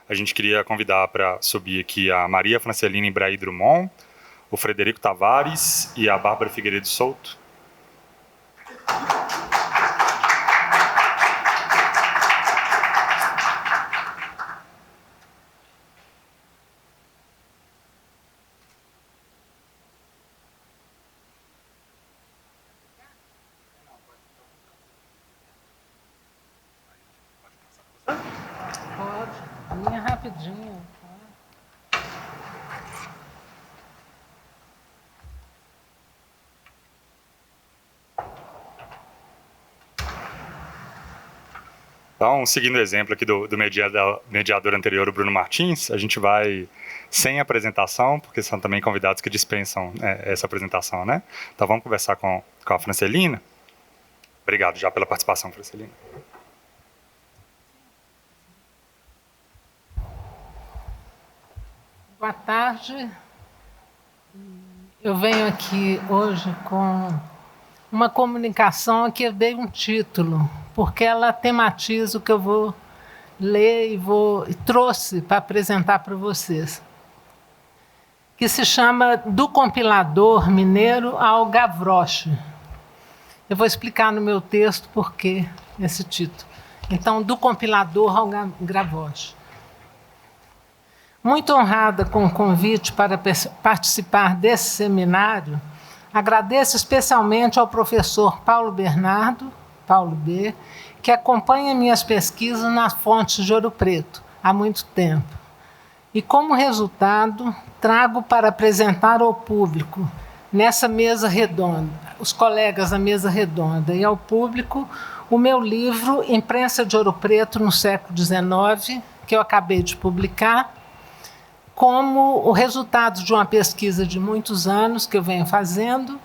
a gente queria convidar para subir aqui a Maria Francelina Ibraí Drummond, o Frederico Tavares e a Bárbara Figueiredo Souto. Rapidinho. Então, seguindo o exemplo aqui do mediador anterior, o Bruno Martins, a gente vai sem apresentação, porque são também convidados que dispensam essa apresentação, né? Então, vamos conversar com a Francelina. Obrigado já pela participação, Francelina. Boa tarde. Eu venho aqui hoje com uma comunicação a que eu dei um título, porque ela tematiza o que eu vou ler e trouxe para apresentar para vocês, que se chama Do Compilador Mineiro ao Gavroche. Eu vou explicar no meu texto por que esse título. Então, Do Compilador ao Gavroche. Muito honrada com o convite para participar desse seminário, agradeço especialmente ao professor Paulo Bernardo, Paulo B., que acompanha minhas pesquisas nas fontes de Ouro Preto há muito tempo. E, como resultado, trago para apresentar ao público, nessa mesa redonda, os colegas da mesa redonda, e ao público, o meu livro Imprensa de Ouro Preto no século XIX, que eu acabei de publicar, como o resultado de uma pesquisa de muitos anos que eu venho fazendo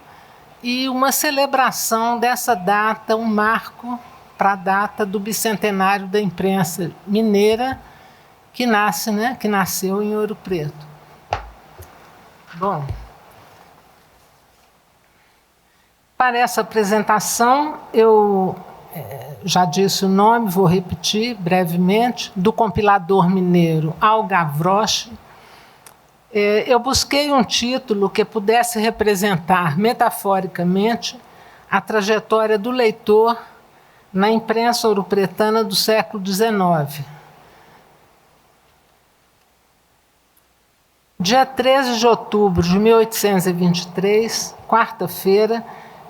e uma celebração dessa data, um marco para a data do bicentenário da imprensa mineira que nasceu em Ouro Preto. Bom, para essa apresentação, eu já disse o nome, vou repetir brevemente, Do Compilador Mineiro ao Gavroche. Eu busquei um título que pudesse representar metaforicamente a trajetória do leitor na imprensa ouropretana do século XIX. Dia 13 de outubro de 1823, quarta-feira,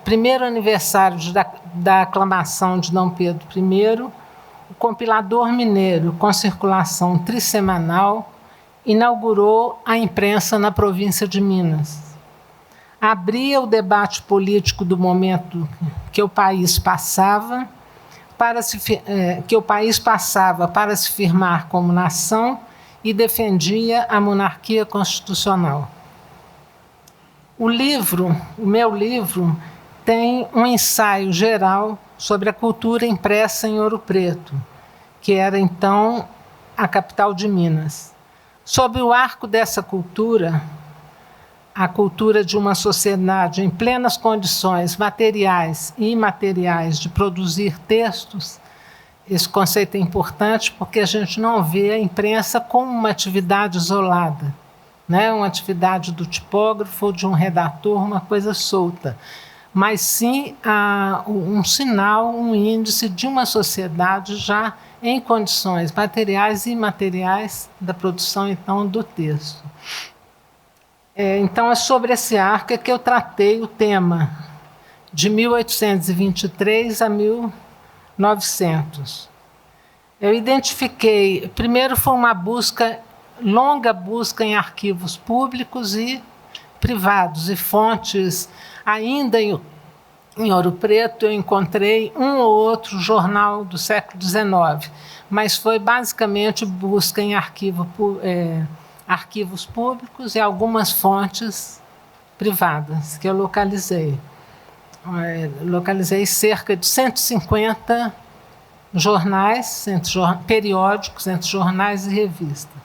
primeiro aniversário da aclamação de Dom Pedro I, o Compilador Mineiro, com circulação trissemanal, inaugurou a imprensa na província de Minas. Abria o debate político do momento que o país passava para se firmar como nação e defendia a monarquia constitucional. O meu livro, tem um ensaio geral sobre a cultura impressa em Ouro Preto, que era então a capital de Minas. Sob o arco dessa cultura, a cultura de uma sociedade em plenas condições materiais e imateriais de produzir textos, esse conceito é importante porque a gente não vê a imprensa como uma atividade isolada, né? Uma atividade do tipógrafo ou de um redator, uma coisa solta, mas sim um sinal, um índice de uma sociedade já em condições materiais e imateriais da produção, então, do texto. Então, é sobre esse arco que eu tratei o tema de 1823 a 1900. Eu identifiquei, primeiro foi uma longa busca em arquivos públicos e privados, e fontes ainda em Ouro Preto. Eu encontrei um ou outro jornal do século XIX, mas foi basicamente busca em arquivos públicos e algumas fontes privadas que eu localizei. Localizei cerca de 150 jornais, periódicos, entre jornais e revistas.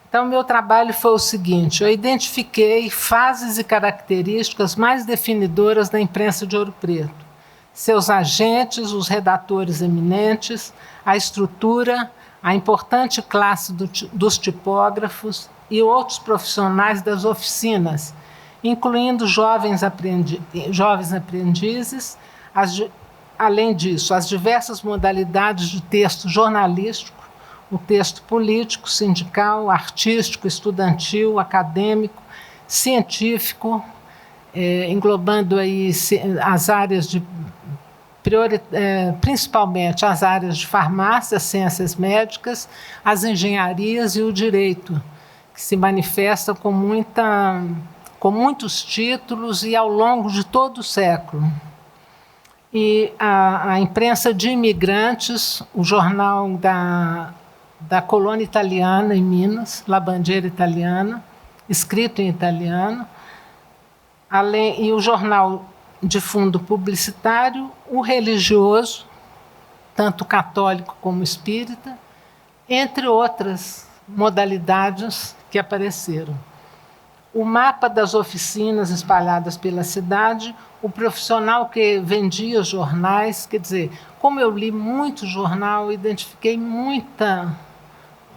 Então, meu trabalho foi o seguinte: eu identifiquei fases e características mais definidoras da imprensa de Ouro Preto, seus agentes, os redatores eminentes, a estrutura, a importante classe dos tipógrafos e outros profissionais das oficinas, incluindo jovens aprendizes, além disso, as diversas modalidades de texto jornalístico, o texto político, sindical, artístico, estudantil, acadêmico, científico, englobando aí as áreas de principalmente as áreas de farmácia, ciências médicas, as engenharias e o direito, que se manifestam com muitos títulos e ao longo de todo o século. E a imprensa de imigrantes, o jornal da colônia italiana em Minas, La Bandiera Italiana, escrito em italiano, e o jornal de fundo publicitário, o religioso, tanto católico como espírita, entre outras modalidades que apareceram. O mapa das oficinas espalhadas pela cidade, o profissional que vendia jornais, quer dizer, como eu li muito jornal, identifiquei um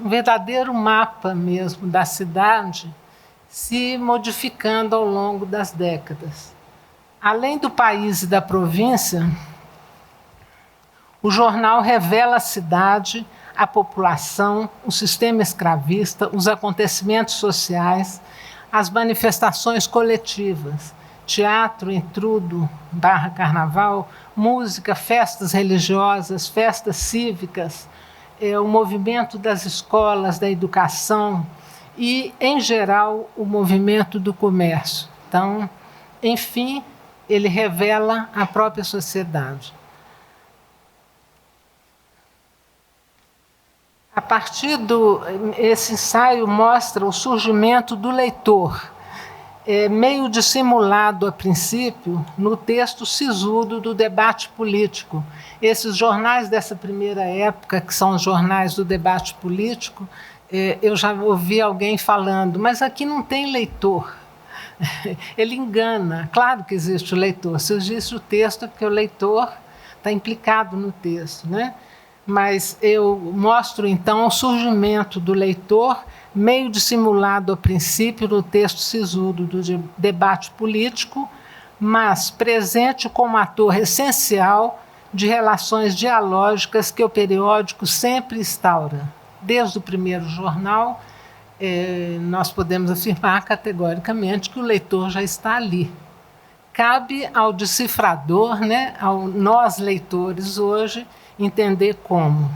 verdadeiro mapa mesmo da cidade se modificando ao longo das décadas. Além do país e da província, o jornal revela a cidade, a população, o sistema escravista, os acontecimentos sociais, as manifestações coletivas, teatro, entrudo, /carnaval, música, festas religiosas, festas cívicas, o movimento das escolas, da educação e, em geral, o movimento do comércio. Então, enfim, ele revela a própria sociedade. A partir esse ensaio mostra o surgimento do leitor, meio dissimulado a princípio no texto sisudo do debate político. Esses jornais dessa primeira época, que são os jornais do debate político, eu já ouvi alguém falando, mas aqui não tem leitor. Ele engana. Claro que existe o leitor. Se existe o texto, é porque o leitor está implicado no texto, né? Mas eu mostro, então, o surgimento do leitor, meio dissimulado a princípio no texto sisudo do debate político, mas presente como ator essencial de relações dialógicas que o periódico sempre instaura. Desde o primeiro jornal, nós podemos afirmar categoricamente que o leitor já está ali. Cabe ao decifrador, né, nós leitores hoje, entender como.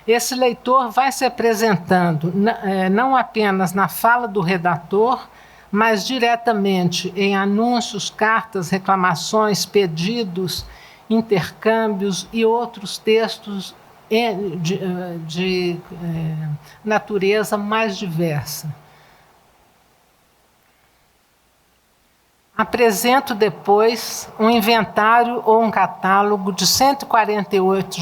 Esse leitor vai se apresentando não apenas na fala do redator, mas diretamente em anúncios, cartas, reclamações, pedidos, intercâmbios e outros textos de natureza mais diversa. Apresento depois um inventário ou um catálogo de 148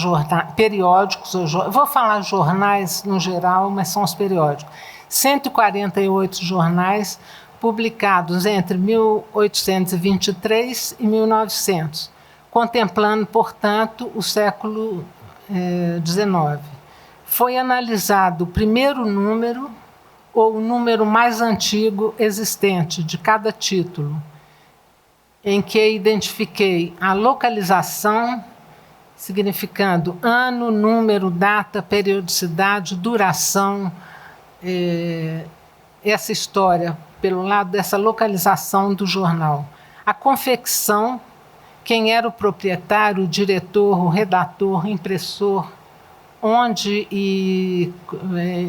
periódicos, vou falar jornais no geral, mas são os periódicos. 148 jornais publicados entre 1823 e 1900, contemplando, portanto, o século XIX. Foi analisado o primeiro número ou o número mais antigo existente de cada título, em que identifiquei a localização, significando ano, número, data, periodicidade, duração, essa história pelo lado dessa localização do jornal. A confecção, quem era o proprietário, o diretor, o redator, o impressor, onde e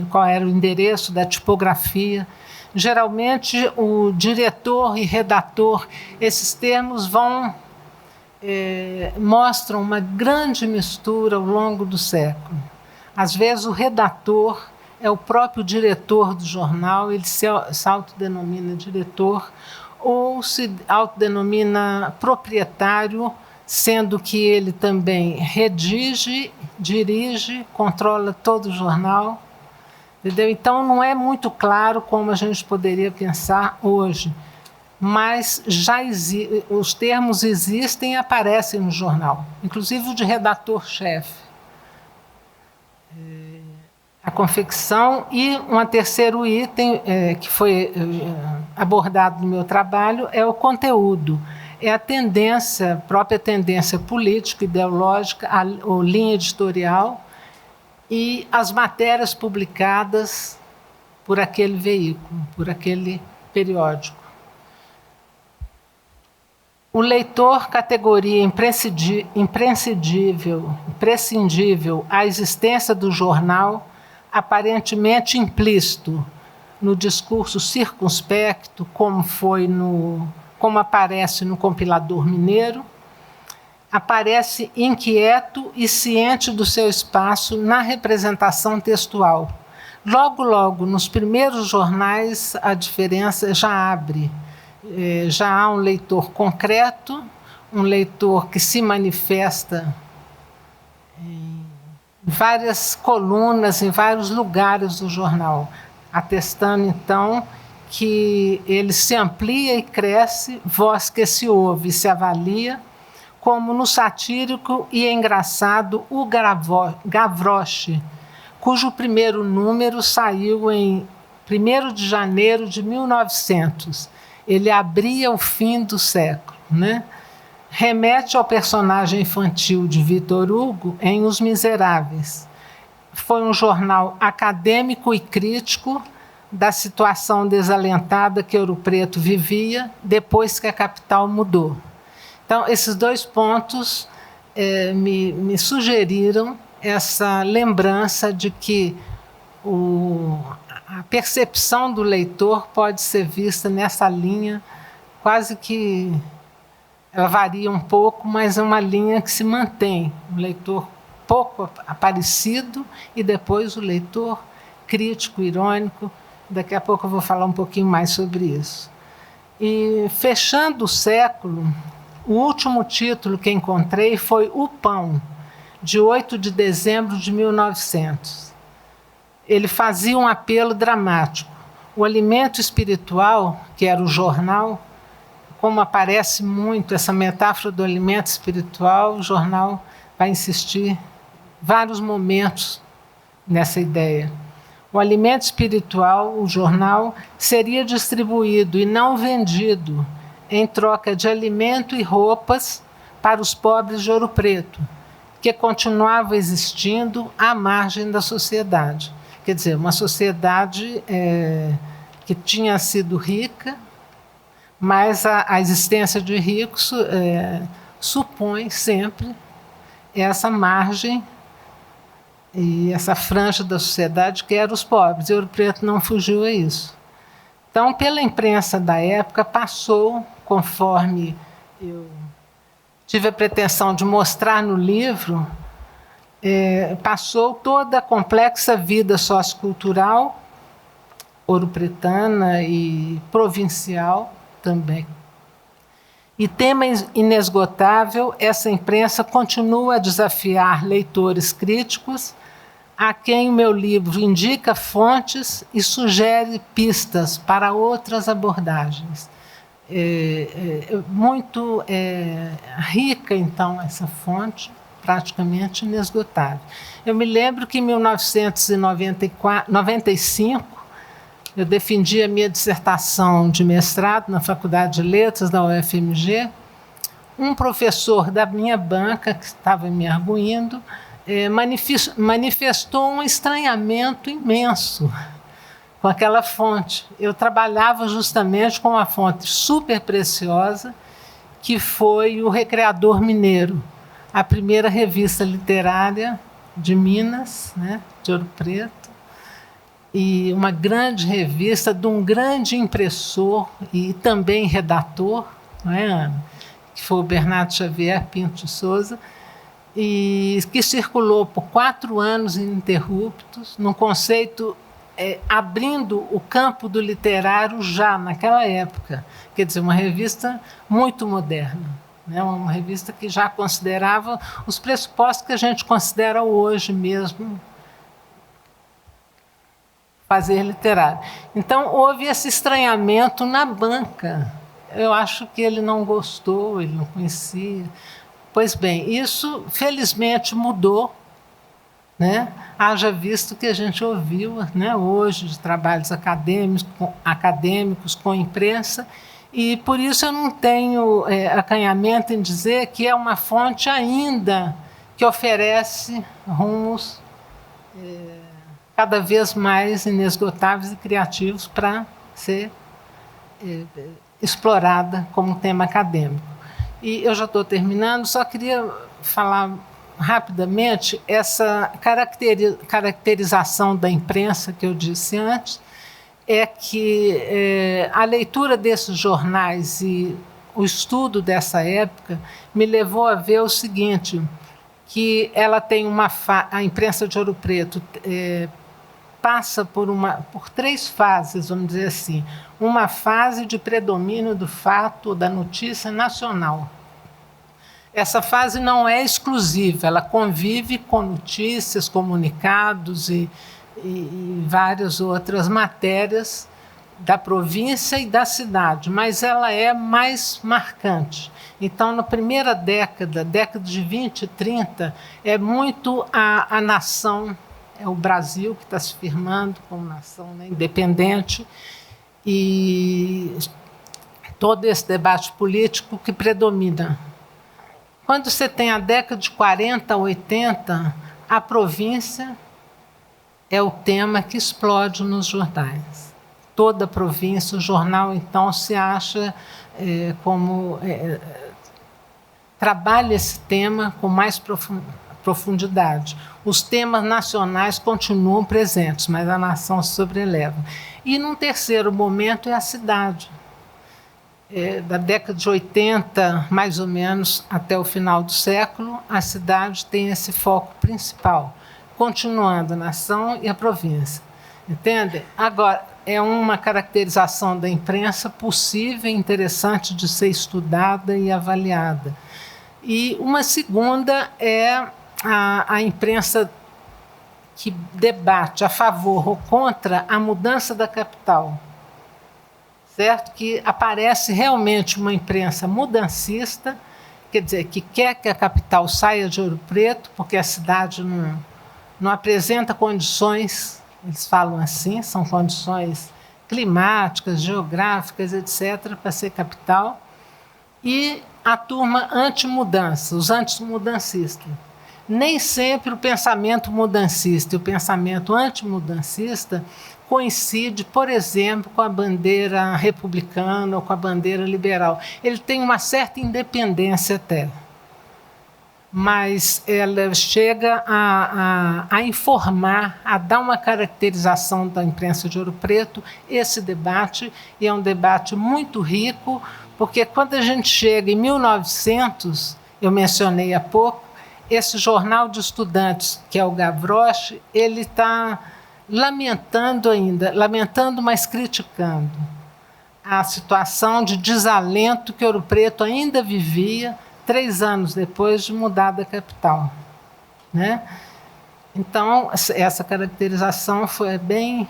qual era o endereço da tipografia. Geralmente, o diretor e redator, esses termos mostram uma grande mistura ao longo do século. Às vezes, o redator é o próprio diretor do jornal, ele se autodenomina diretor, ou se autodenomina proprietário, sendo que ele também redige, dirige, controla todo o jornal. Entendeu? Então, não é muito claro como a gente poderia pensar hoje, mas os termos existem e aparecem no jornal, inclusive o de redator-chefe. a confecção, e um terceiro item que foi abordado no meu trabalho é o conteúdo. É a tendência, própria tendência política, ideológica, a linha editorial e as matérias publicadas por aquele veículo, por aquele periódico. O leitor, categoria imprescindível à existência do jornal, aparentemente implícito no discurso circunspecto, como aparece no Compilador Mineiro, aparece inquieto e ciente do seu espaço na representação textual. Logo, logo, nos primeiros jornais, a diferença já abre. Já há um leitor concreto, um leitor que se manifesta em várias colunas, em vários lugares do jornal, atestando, então, que ele se amplia e cresce, voz que se ouve e se avalia, como no satírico e engraçado O Gavroche, cujo primeiro número saiu em 1º de janeiro de 1900. Ele abria o fim do século, né? Remete ao personagem infantil de Victor Hugo em Os Miseráveis. Foi um jornal acadêmico e crítico da situação desalentada que Ouro Preto vivia depois que a capital mudou. Então, esses dois pontos me sugeriram essa lembrança de que a percepção do leitor pode ser vista nessa linha, quase que ela varia um pouco, mas é uma linha que se mantém. O leitor pouco aparecido e depois o leitor crítico, irônico. Daqui a pouco eu vou falar um pouquinho mais sobre isso. E fechando o século, o último título que encontrei foi O Pão, de 8 de dezembro de 1900. Ele fazia um apelo dramático. O alimento espiritual, que era o jornal, como aparece muito essa metáfora do alimento espiritual, o jornal vai insistir vários momentos nessa ideia. O alimento espiritual, o jornal, seria distribuído e não vendido em troca de alimento e roupas para os pobres de Ouro Preto, que continuava existindo à margem da sociedade. Quer dizer, uma sociedade que tinha sido rica, mas a existência de ricos supõe sempre essa margem e essa franja da sociedade que eram os pobres. E Ouro Preto não fugiu a isso. Então, pela imprensa da época, passou, conforme eu tive a pretensão de mostrar no livro, passou toda a complexa vida sociocultural ouropretana e provincial também. E tema inesgotável, essa imprensa continua a desafiar leitores críticos, a quem o meu livro indica fontes e sugere pistas para outras abordagens. Muito rica, então, essa fonte, praticamente inesgotável. Eu me lembro que em 1995, eu defendi a minha dissertação de mestrado na Faculdade de Letras da UFMG. Um professor da minha banca, que estava me arguindo, manifestou um estranhamento imenso com aquela fonte. Eu trabalhava justamente com uma fonte super preciosa, que foi o Recreador Mineiro, a primeira revista literária de Minas, né, de Ouro Preto, e uma grande revista de um grande impressor e também redator, não é, Ana? Que foi o Bernardo Xavier Pinto de Souza, e que circulou por 4 anos ininterruptos, num conceito abrindo o campo do literário já naquela época. Quer dizer, uma revista muito moderna, né? Uma revista que já considerava os pressupostos que a gente considera hoje mesmo fazer literário. Então, houve esse estranhamento na banca. Eu acho que ele não gostou, ele não conhecia. Pois bem, isso felizmente mudou né? Haja visto que a gente ouviu, né, hoje de trabalhos acadêmicos com imprensa, e por isso eu não tenho acanhamento em dizer que é uma fonte ainda que oferece rumos cada vez mais inesgotáveis e criativos para ser explorada como tema acadêmico. E eu já estou terminando, só queria falar rapidamente essa caracterização da imprensa que eu disse antes, é que a leitura desses jornais e o estudo dessa época me levou a ver o seguinte, que ela tem a imprensa de Ouro Preto passa por 3 fases, vamos dizer assim. Uma fase de predomínio do fato, da notícia nacional. Essa fase não é exclusiva, ela convive com notícias, comunicados e várias outras matérias da província e da cidade, mas ela é mais marcante. Então, na primeira década de 20 e 30, é muito a nação, é o Brasil que está se firmando como nação, né, independente, e todo esse debate político que predomina. Quando você tem a década de 40 a 80, a província é o tema que explode nos jornais. Toda a província, o jornal, então, se acha trabalha esse tema com mais profundidade. Os temas nacionais continuam presentes, mas a nação se sobreleva. E, num terceiro momento, é a cidade. Da década de 80, mais ou menos, até o final do século, a cidade tem esse foco principal, continuando a nação e a província. Entende? Agora, é uma caracterização da imprensa possível e interessante de ser estudada e avaliada. E uma segunda é a imprensa que debate a favor ou contra a mudança da capital. Certo? Que aparece realmente uma imprensa mudancista, quer dizer, que quer que a capital saia de Ouro Preto, porque a cidade não apresenta condições, eles falam assim, são condições climáticas, geográficas, etc., para ser capital, e a turma antimudança, os antimudancistas. Nem sempre o pensamento mudancista e o pensamento antimudancista coincide, por exemplo, com a bandeira republicana ou com a bandeira liberal. Ele tem uma certa independência até, mas ela chega a informar, a dar uma caracterização da imprensa de Ouro Preto, esse debate, e é um debate muito rico, porque quando a gente chega em 1900, eu mencionei há pouco, esse jornal de estudantes, que é o Gavroche, ele está lamentando, mas criticando a situação de desalento que Ouro Preto ainda vivia 3 anos depois de mudar da capital, né? Então, essa caracterização foi bem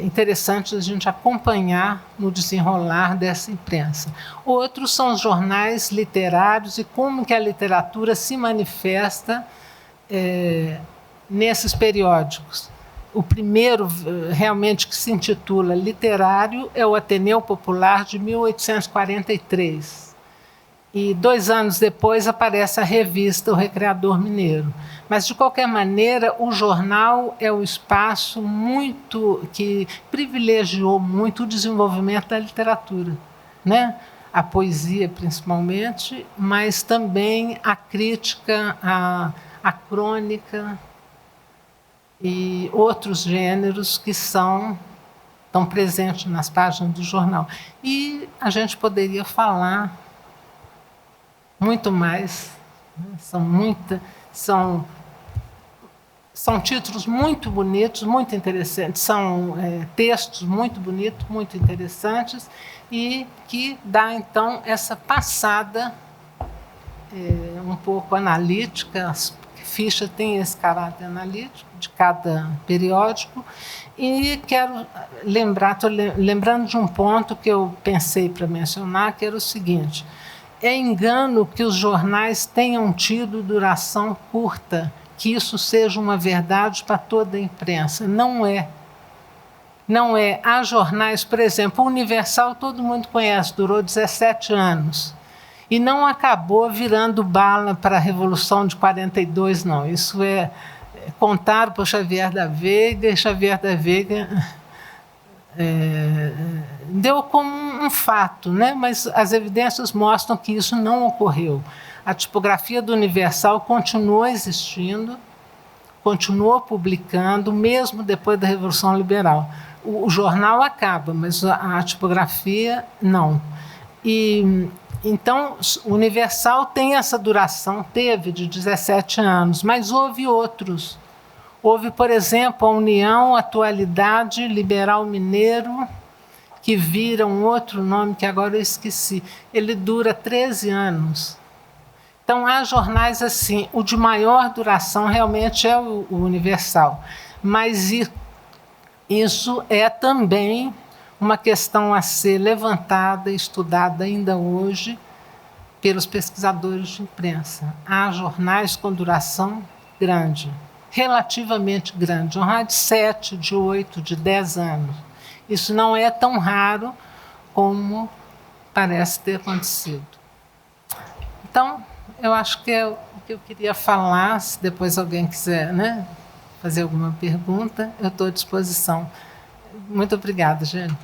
interessante a gente acompanhar no desenrolar dessa imprensa. Outros são os jornais literários e como que a literatura se manifesta nesses periódicos. O primeiro, realmente, que se intitula Literário é o Ateneu Popular, de 1843. E 2 anos depois aparece a revista O Recreador Mineiro. Mas, de qualquer maneira, o jornal é o espaço que privilegiou muito o desenvolvimento da literatura, né? A poesia, principalmente, mas também a crítica, a crônica, e outros gêneros que estão presentes nas páginas do jornal. E a gente poderia falar muito mais, né? São títulos muito bonitos, muito interessantes, são textos muito bonitos, muito interessantes, e que dá, então, essa passada um pouco analítica. Ficha tem esse caráter analítico de cada periódico, e quero estou lembrando de um ponto que eu pensei para mencionar, que era o seguinte: é engano que os jornais tenham tido duração curta, que isso seja uma verdade para toda a imprensa. Não é. Não é. Há jornais, por exemplo, o Universal todo mundo conhece, durou 17 anos. E não acabou virando bala para a Revolução de 42, não. Isso é contaram para o Xavier da Veiga, e Xavier da Veiga deu como um fato, né? Mas as evidências mostram que isso não ocorreu. A tipografia do Universal continuou existindo, continuou publicando, mesmo depois da Revolução Liberal. O jornal acaba, mas a tipografia não. E então, o Universal tem essa duração, teve de 17 anos, mas houve outros. Houve, por exemplo, a União, Atualidade, Liberal Mineiro, que vira um outro nome que agora eu esqueci. Ele dura 13 anos. Então, há jornais assim. O de maior duração realmente é o Universal. Mas isso é também uma questão a ser levantada e estudada ainda hoje pelos pesquisadores de imprensa. Há jornais com duração grande, relativamente grande, jornais de 7, de 8, de 10 anos. Isso não é tão raro como parece ter acontecido. Então, eu acho que é o que eu queria falar. Se depois alguém quiser, né, fazer alguma pergunta, eu estou à disposição. Muito obrigada, Jane.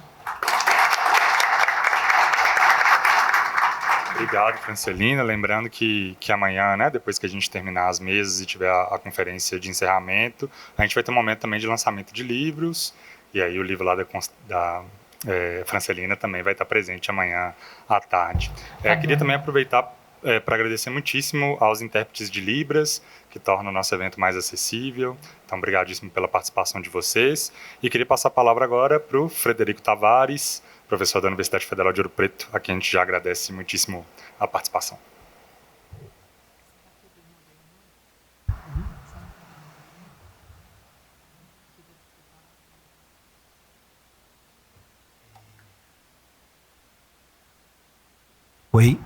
Obrigado, Francelina. Lembrando que amanhã, né, depois que a gente terminar as mesas e tiver a conferência de encerramento, a gente vai ter um momento também de lançamento de livros, e aí o livro lá da Francelina também vai estar presente amanhã à tarde. Queria também aproveitar para agradecer muitíssimo aos intérpretes de Libras, que tornam o nosso evento mais acessível. Então, obrigadíssimo pela participação de vocês. E queria passar a palavra agora para o Frederico Tavares, professor da Universidade Federal de Ouro Preto, a quem a gente já agradece muitíssimo a participação. Oi.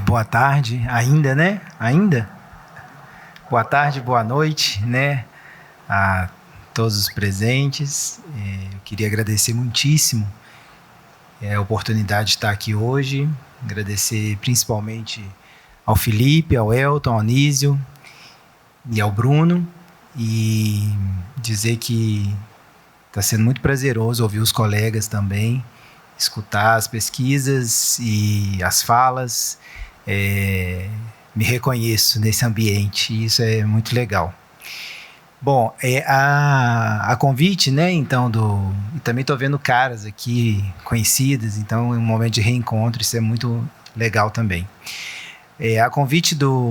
Boa tarde, ainda, né? Ainda? Boa tarde, boa noite, né? A todos os presentes. Eu queria agradecer muitíssimo a oportunidade de estar aqui hoje. Agradecer principalmente ao Felipe, ao Elton, ao Anísio e ao Bruno. E dizer que está sendo muito prazeroso ouvir os colegas também, escutar as pesquisas e as falas. Me reconheço nesse ambiente e isso é muito legal. Bom, a convite, né, então, e também estou vendo caras aqui conhecidas, então é um momento de reencontro, isso é muito legal também. A convite dos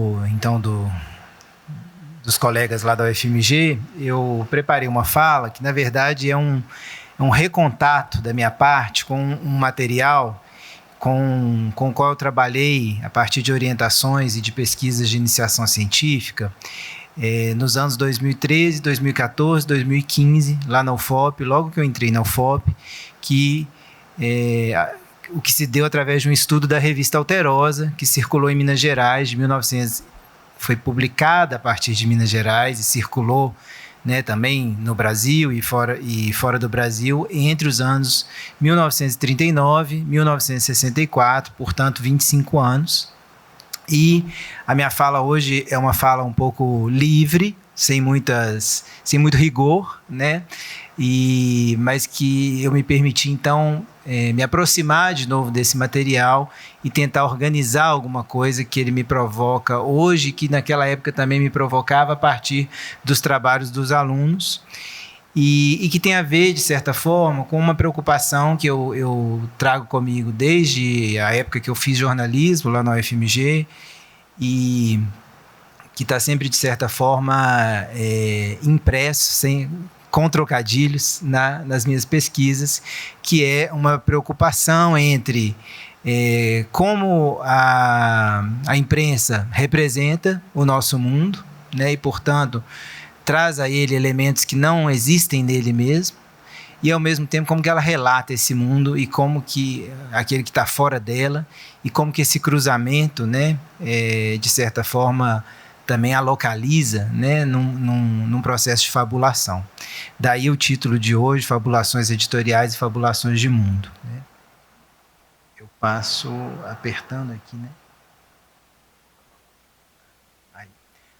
colegas lá da UFMG, eu preparei uma fala que, na verdade, é um recontato da minha parte com um material com o qual eu trabalhei a partir de orientações e de pesquisas de iniciação científica nos anos 2013, 2014, 2015, lá na UFOP, logo que eu entrei na UFOP, o que se deu através de um estudo da revista Alterosa, que circulou em Minas Gerais, foi publicada a partir de Minas Gerais e circulou, né, também no Brasil e fora do Brasil, entre os anos 1939 e 1964, portanto, 25 anos. E a minha fala hoje é uma fala um pouco livre, sem muito rigor, né? Mas que eu me permiti, então, me aproximar de novo desse material e tentar organizar alguma coisa que ele me provoca hoje, que naquela época também me provocava a partir dos trabalhos dos alunos, e que tem a ver, de certa forma, com uma preocupação que eu trago comigo desde a época que eu fiz jornalismo lá na UFMG, e que está sempre, de certa forma, impresso, com trocadilhos nas minhas pesquisas, que é uma preocupação entre como a imprensa representa o nosso mundo, né, e, portanto, traz a ele elementos que não existem nele mesmo, e ao mesmo tempo como que ela relata esse mundo e como que aquele que está fora dela e como que esse cruzamento, né, de certa forma também a localiza, né, num processo de fabulação. Daí o título de hoje, Fabulações Editoriais e Fabulações de Mundo, né? Eu passo apertando aqui, né? Aí.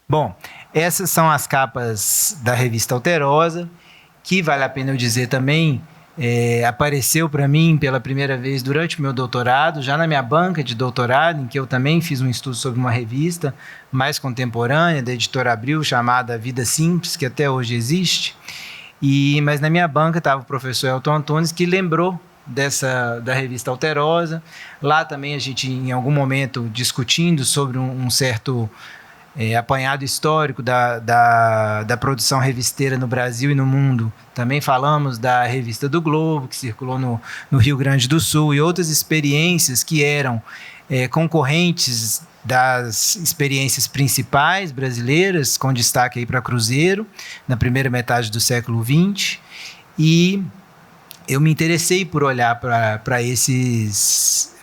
Bom, essas são as capas da revista Alterosa, que vale a pena eu dizer também, apareceu para mim pela primeira vez durante o meu doutorado, já na minha banca de doutorado, em que eu também fiz um estudo sobre uma revista mais contemporânea, da editora Abril, chamada Vida Simples, que até hoje existe. Mas na minha banca estava o professor Elton Antunes, que lembrou da revista Alterosa. Lá também a gente, em algum momento, discutindo sobre um certo apanhado histórico da produção revisteira no Brasil e no mundo. Também falamos da revista do Globo, que circulou no Rio Grande do Sul, e outras experiências que eram concorrentes das experiências principais brasileiras, com destaque aí para Cruzeiro, na primeira metade do século XX. E eu me interessei por olhar para esses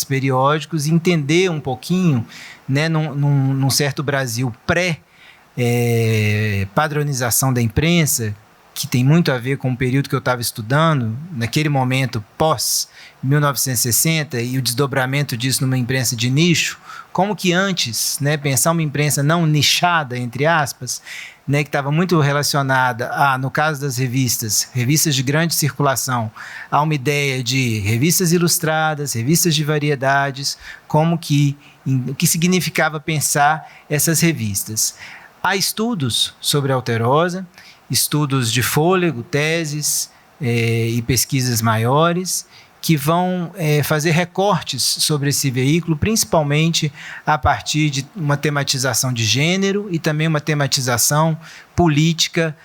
periódicos e entender um pouquinho, né, num certo Brasil pré-padronização da imprensa, que tem muito a ver com o período que eu estava estudando, naquele momento pós-1960, e o desdobramento disso numa imprensa de nicho, como que antes, né, pensar uma imprensa não nichada, entre aspas, né, que estava muito relacionada no caso das revistas de grande circulação, a uma ideia de revistas ilustradas, revistas de variedades, o que significava pensar essas revistas. Há estudos sobre a Alterosa, estudos de fôlego, teses e pesquisas maiores, que vão fazer recortes sobre esse veículo, principalmente a partir de uma tematização de gênero e também uma tematização política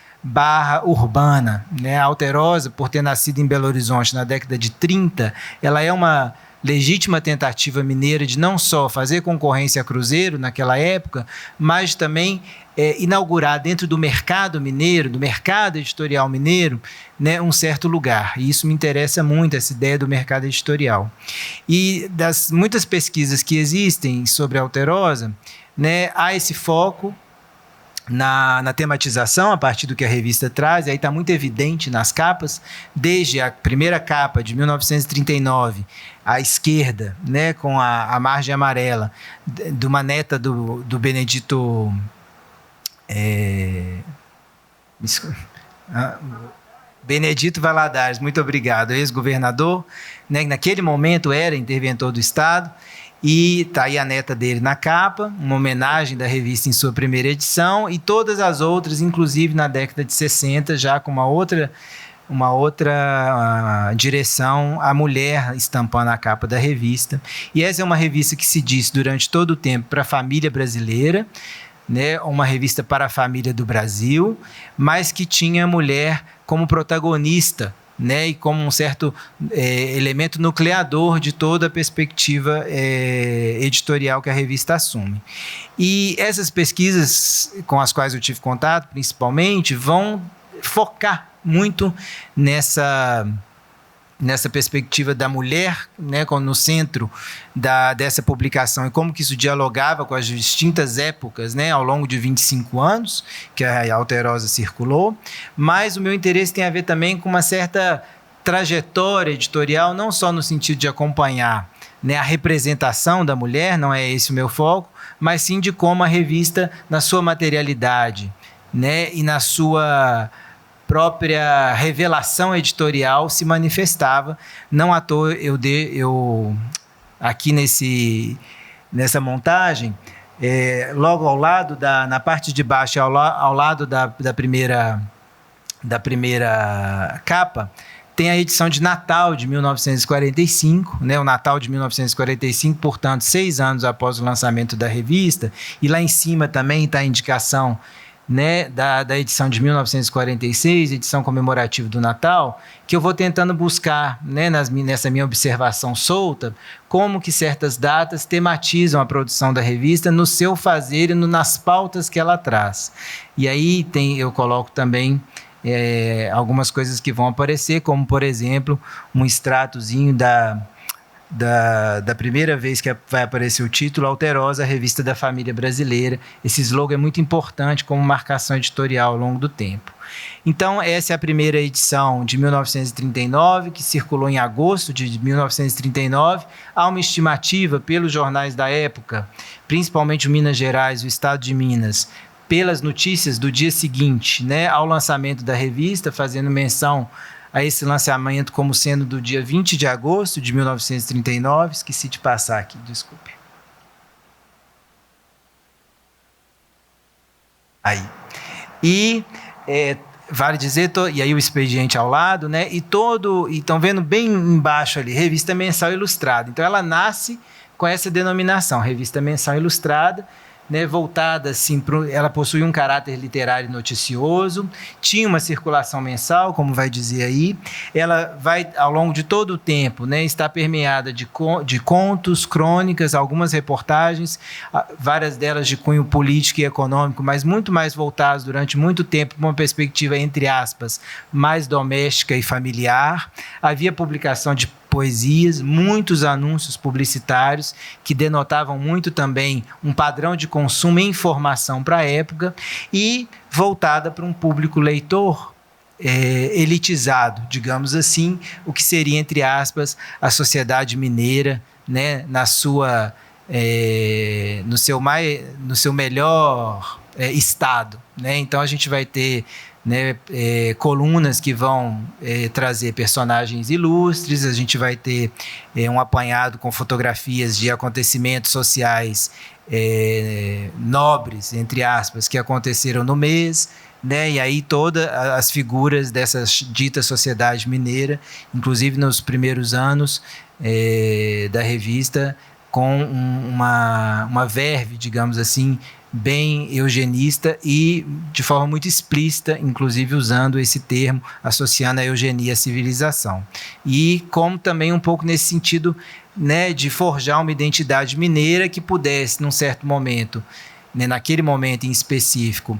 urbana, né? A Alterosa, por ter nascido em Belo Horizonte na década de 30, ela é uma legítima tentativa mineira de não só fazer concorrência a Cruzeiro naquela época, mas também inaugurar dentro do mercado mineiro, do mercado editorial mineiro, né, um certo lugar. E isso me interessa muito, essa ideia do mercado editorial. E das muitas pesquisas que existem sobre a Alterosa, né, há esse foco na tematização, a partir do que a revista traz, e aí está muito evidente nas capas, desde a primeira capa de 1939, à esquerda, né, com a margem amarela, de uma neta do Benedito... Benedito Valadares, muito obrigado, ex-governador, né, que naquele momento era interventor do Estado, e está aí a neta dele na capa, uma homenagem da revista em sua primeira edição, e todas as outras, inclusive na década de 60, já com uma outra direção, a mulher estampando a capa da revista. E essa é uma revista que se disse durante todo o tempo para a família brasileira, né, uma revista para a família do Brasil, mas que tinha a mulher como protagonista, né, e como um certo elemento nucleador de toda a perspectiva editorial que a revista assume. E essas pesquisas com as quais eu tive contato, principalmente, vão focar muito nessa perspectiva da mulher, né, no centro dessa publicação, e como que isso dialogava com as distintas épocas, né, ao longo de 25 anos que a Alterosa circulou. Mas o meu interesse tem a ver também com uma certa trajetória editorial, não só no sentido de acompanhar, né, a representação da mulher, não é esse o meu foco, mas sim de como a revista, na sua materialidade, né, e na sua própria revelação editorial, se manifestava. Não à toa eu aqui nessa montagem, logo ao lado, na parte de baixo, ao lado da primeira capa, tem a edição de Natal de 1945, né? O Natal de 1945, portanto, 6 anos após o lançamento da revista, e lá em cima também está a indicação, né, da edição de 1946, edição comemorativa do Natal, que eu vou tentando buscar, né, nessa minha observação solta, como que certas datas tematizam a produção da revista no seu fazer e nas pautas que ela traz. E aí eu coloco também algumas coisas que vão aparecer, como, por exemplo, um extratozinho da primeira vez que vai aparecer o título, Alterosa, a Revista da Família Brasileira. Esse slogan é muito importante como marcação editorial ao longo do tempo. Então, essa é a primeira edição de 1939, que circulou em agosto de 1939. Há uma estimativa pelos jornais da época, principalmente o Minas Gerais, o Estado de Minas, pelas notícias do dia seguinte, né, ao lançamento da revista, fazendo menção a esse lançamento como sendo do dia 20 de agosto de 1939. Esqueci de passar aqui, desculpe. Aí. E vale dizer, e aí o expediente ao lado, né? E estão vendo bem embaixo ali, Revista Mensal Ilustrada. Então ela nasce com essa denominação, Revista Mensal Ilustrada, né, voltada assim, ela possui um caráter literário noticioso, tinha uma circulação mensal, como vai dizer aí. Ela vai, ao longo de todo o tempo, né, estar permeada de contos, crônicas, algumas reportagens, várias delas de cunho político e econômico, mas muito mais voltadas durante muito tempo para uma perspectiva, entre aspas, mais doméstica e familiar. Havia publicação de poesias, muitos anúncios publicitários que denotavam muito também um padrão de consumo e informação para a época, e voltada para um público leitor elitizado, digamos assim, o que seria, entre aspas, a sociedade mineira, né, no seu melhor estado, né? Então a gente vai ter, né, colunas que vão trazer personagens ilustres, a gente vai ter um apanhado com fotografias de acontecimentos sociais nobres, entre aspas, que aconteceram no mês, né, e aí todas as figuras dessa dita sociedade mineira, inclusive nos primeiros anos da revista, com uma verve, digamos assim, bem eugenista e de forma muito explícita, inclusive usando esse termo, associando a eugenia à civilização. E como também um pouco nesse sentido, né, de forjar uma identidade mineira que pudesse, num certo momento, né, naquele momento em específico,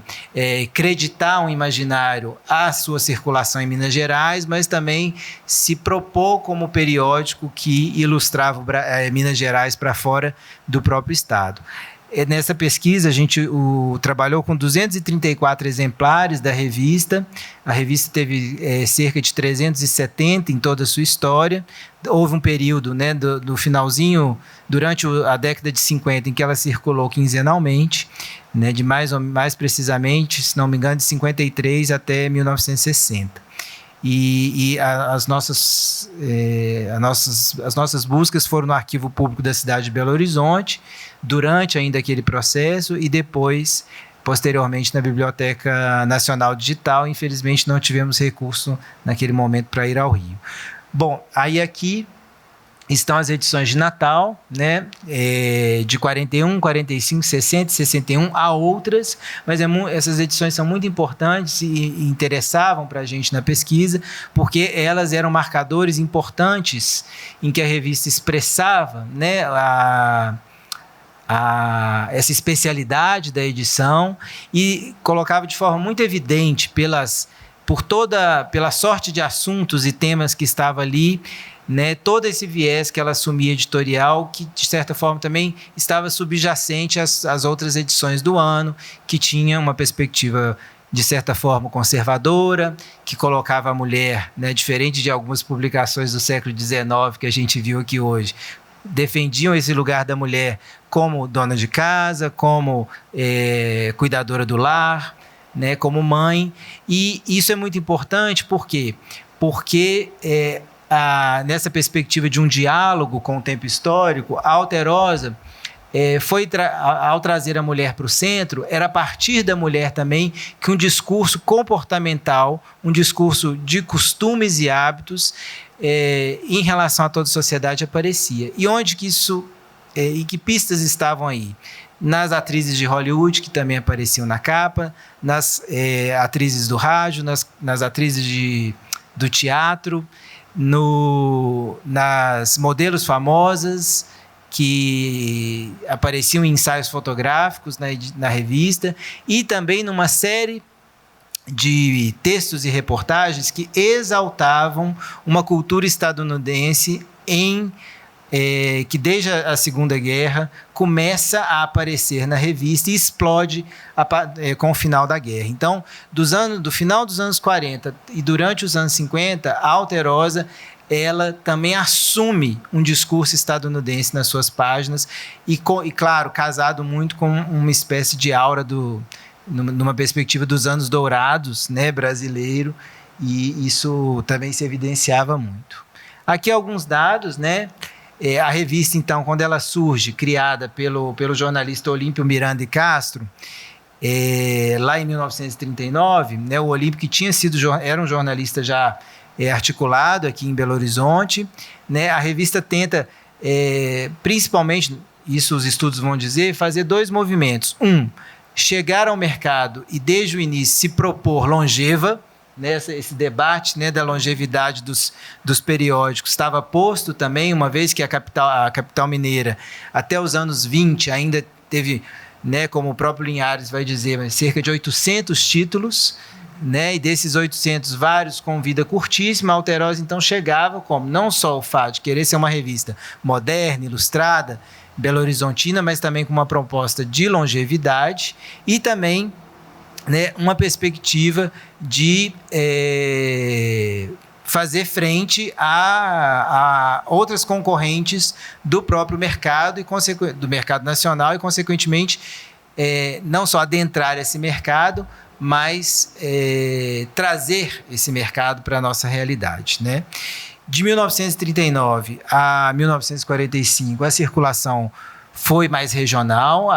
creditar um imaginário à sua circulação em Minas Gerais, mas também se propor como periódico que ilustrava Minas Gerais para fora do próprio estado. Nessa pesquisa, a gente trabalhou com 234 exemplares da revista. A revista teve cerca de 370 em toda a sua história. Houve um período, né, do finalzinho, durante a década de 50, em que ela circulou quinzenalmente, né, de mais precisamente, se não me engano, de 53 até 1960. E as nossas buscas foram no Arquivo Público da cidade de Belo Horizonte, durante ainda aquele processo, e depois, posteriormente, na Biblioteca Nacional Digital. Infelizmente, não tivemos recurso naquele momento para ir ao Rio. Bom, aí aqui estão as edições de Natal, né, de 41, 45, 60, 61, há outras, mas essas edições são muito importantes e interessavam para a gente na pesquisa, porque elas eram marcadores importantes em que a revista expressava, né, essa especialidade da edição, e colocava de forma muito evidente pela sorte de assuntos e temas que estava ali, né, todo esse viés que ela assumia editorial, que de certa forma também estava subjacente às outras edições do ano, que tinha uma perspectiva de certa forma conservadora, que colocava a mulher, né, diferente de algumas publicações do século XIX que a gente viu aqui hoje, defendiam esse lugar da mulher como dona de casa, como cuidadora do lar, né, como mãe. E isso é muito importante, por quê? Porque nessa perspectiva de um diálogo com o tempo histórico, a Alterosa, ao trazer a mulher para o centro, era a partir da mulher também que um discurso comportamental, um discurso de costumes e hábitos em relação a toda a sociedade aparecia. E onde que isso, e que pistas estavam aí? Nas atrizes de Hollywood, que também apareciam na capa, nas atrizes do rádio, nas atrizes do teatro, nas modelos famosas que apareciam em ensaios fotográficos na revista, e também numa série de textos e reportagens que exaltavam uma cultura estadunidense que desde a Segunda Guerra começa a aparecer na revista e explode com o final da guerra. Então, do final dos anos 40 e durante os anos 50, a Alterosa ela também assume um discurso estadunidense nas suas páginas e claro, casado muito com uma espécie de aura numa perspectiva dos anos dourados, né, brasileiro, e isso também se evidenciava muito. Aqui alguns dados, né? A revista, então, quando ela surge, criada pelo jornalista Olímpio Miranda de Castro, lá em 1939, né, o Olímpio, que era um jornalista já articulado aqui em Belo Horizonte, né, a revista tenta, principalmente, isso os estudos vão dizer, fazer 2 movimentos. Chegar ao mercado e, desde o início, se propor longeva, né, esse debate, né, da longevidade dos periódicos estava posto também, uma vez que a capital mineira, até os anos 20, ainda teve, né, como o próprio Linhares vai dizer, cerca de 800 títulos, né, e desses 800, vários com vida curtíssima. A Alterosa, então, chegava como não só o fato de querer ser uma revista moderna, ilustrada, belo-horizontina, mas também com uma proposta de longevidade e também, né, uma perspectiva de fazer frente a outras concorrentes do próprio mercado do mercado nacional e, consequentemente, não só adentrar esse mercado, mas trazer esse mercado para a nossa realidade, né? De 1939 a 1945, a circulação foi mais regional.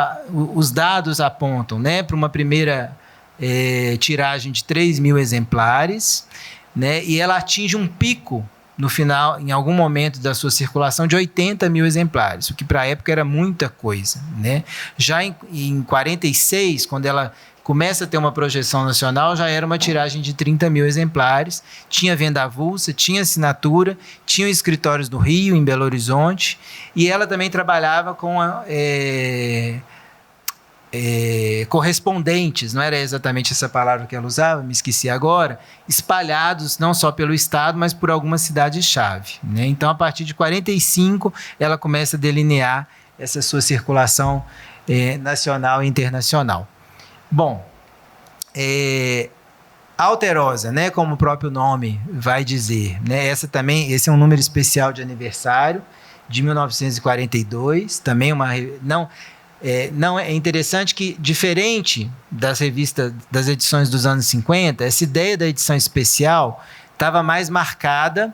Os dados apontam, né, para uma primeira tiragem de 3.000 exemplares, né, e ela atinge um pico no final, em algum momento da sua circulação, de 80.000 exemplares, o que para a época era muita coisa, né? Já em 46, quando ela começa a ter uma projeção nacional, já era uma tiragem de 30.000 exemplares, tinha venda avulsa, tinha assinatura, tinha escritórios no Rio, em Belo Horizonte, e ela também trabalhava com correspondentes, não era exatamente essa palavra que ela usava, me esqueci agora, espalhados não só pelo estado, mas por algumas cidades-chave, né? Então, a partir de 45, ela começa a delinear essa sua circulação nacional e internacional. Bom, a Alterosa, né, como o próprio nome vai dizer, né, esse é um número especial de aniversário, de 1942, também não é interessante que, diferente das revistas, das edições dos anos 50, essa ideia da edição especial estava mais marcada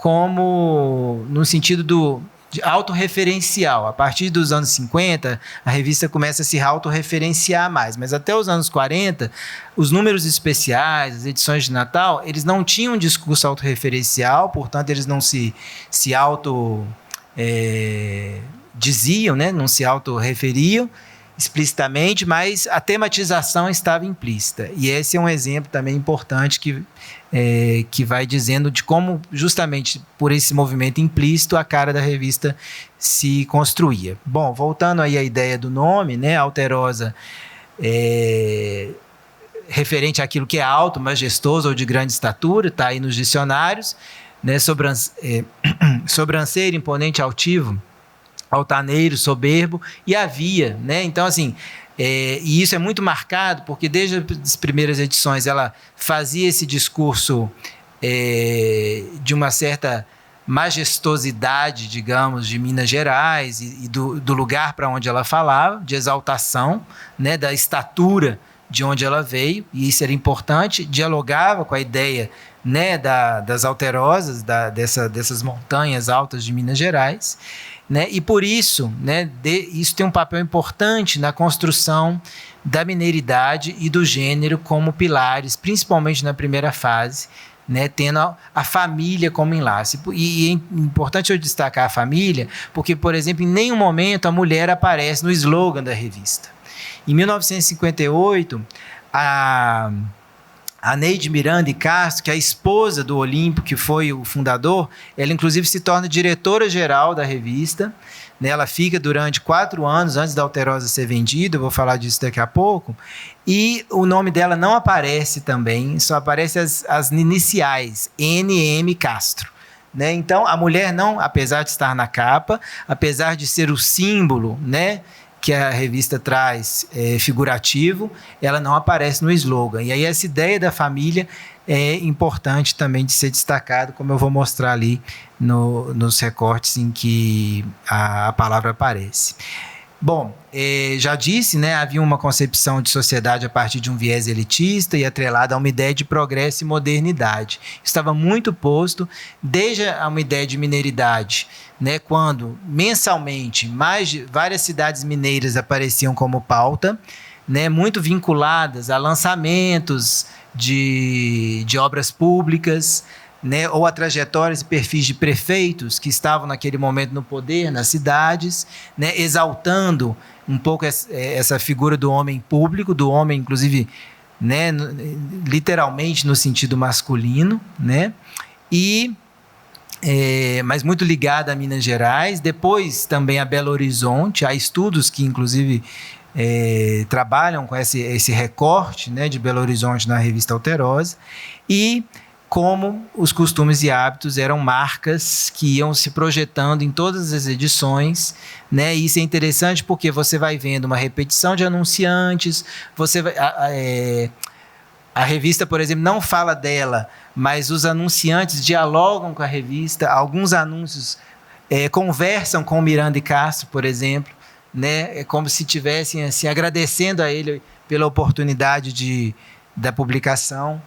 no sentido de autorreferencial. A partir dos anos 50, a revista começa a se autorreferenciar mais, mas até os anos 40, os números especiais, as edições de Natal, eles não tinham um discurso autorreferencial, portanto, eles não se diziam, né? Não se autorreferiam explicitamente, mas a tematização estava implícita. E esse é um exemplo também importante que vai dizendo de como, justamente por esse movimento implícito, a cara da revista se construía. Bom, voltando aí à ideia do nome, né, Alterosa, referente àquilo que é alto, majestoso ou de grande estatura, está aí nos dicionários, né, sobranceiro, imponente, altivo, altaneiro, soberbo, e havia, né? Então, assim, e isso é muito marcado porque desde as primeiras edições ela fazia esse discurso de uma certa majestosidade, digamos, de Minas Gerais e do lugar para onde ela falava, de exaltação, né, da estatura de onde ela veio, e isso era importante, dialogava com a ideia, né, das Alterosas, dessas montanhas altas de Minas Gerais, né, e por isso, né, isso tem um papel importante na construção da mineiridade e do gênero como pilares, principalmente na primeira fase, né, tendo a família como enlace. E é importante eu destacar a família, porque, por exemplo, em nenhum momento a mulher aparece no slogan da revista. Em 1958, a Neide Miranda de Castro, que é a esposa do Olímpio, que foi o fundador, ela inclusive se torna diretora-geral da revista, né? Ela fica durante 4 anos antes da Alterosa ser vendida, eu vou falar disso daqui a pouco, e o nome dela não aparece também, só aparece as iniciais, N.M. Castro. Né? Então, a mulher não, apesar de estar na capa, apesar de ser o símbolo, né, que a revista traz figurativo, ela não aparece no slogan. E aí essa ideia da família é importante também de ser destacado, como eu vou mostrar ali nos recortes em que a palavra aparece. Bom, já disse, né, havia uma concepção de sociedade a partir de um viés elitista e atrelada a uma ideia de progresso e modernidade. Estava muito posto desde a uma ideia de mineiridade, né, quando mensalmente várias cidades mineiras apareciam como pauta, né, muito vinculadas a lançamentos de obras públicas, né, ou a trajetórias e perfis de prefeitos que estavam naquele momento no poder, nas cidades, né, exaltando um pouco essa figura do homem público, do homem, inclusive, né, literalmente no sentido masculino, né, mas muito ligada a Minas Gerais, depois também a Belo Horizonte, há estudos que, inclusive, trabalham com esse recorte, né, de Belo Horizonte na revista Alterosa, e como os costumes e hábitos eram marcas que iam se projetando em todas as edições, né? E isso é interessante porque você vai vendo uma repetição de anunciantes, a revista, por exemplo, não fala dela, mas os anunciantes dialogam com a revista, alguns anúncios conversam com Miranda e Castro, por exemplo, né? É como se estivessem assim, agradecendo a ele pela oportunidade da publicação.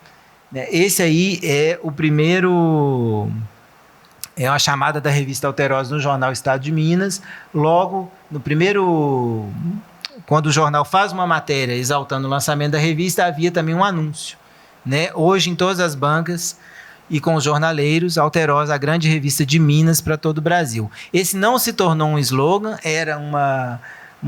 Esse aí é o primeiro, é uma chamada da revista Alterosa no jornal Estado de Minas. Logo, no primeiro, quando o jornal faz uma matéria exaltando o lançamento da revista, havia também um anúncio, né? Hoje, em todas as bancas e com os jornaleiros, Alterosa, a grande revista de Minas para todo o Brasil. Esse não se tornou um slogan, era uma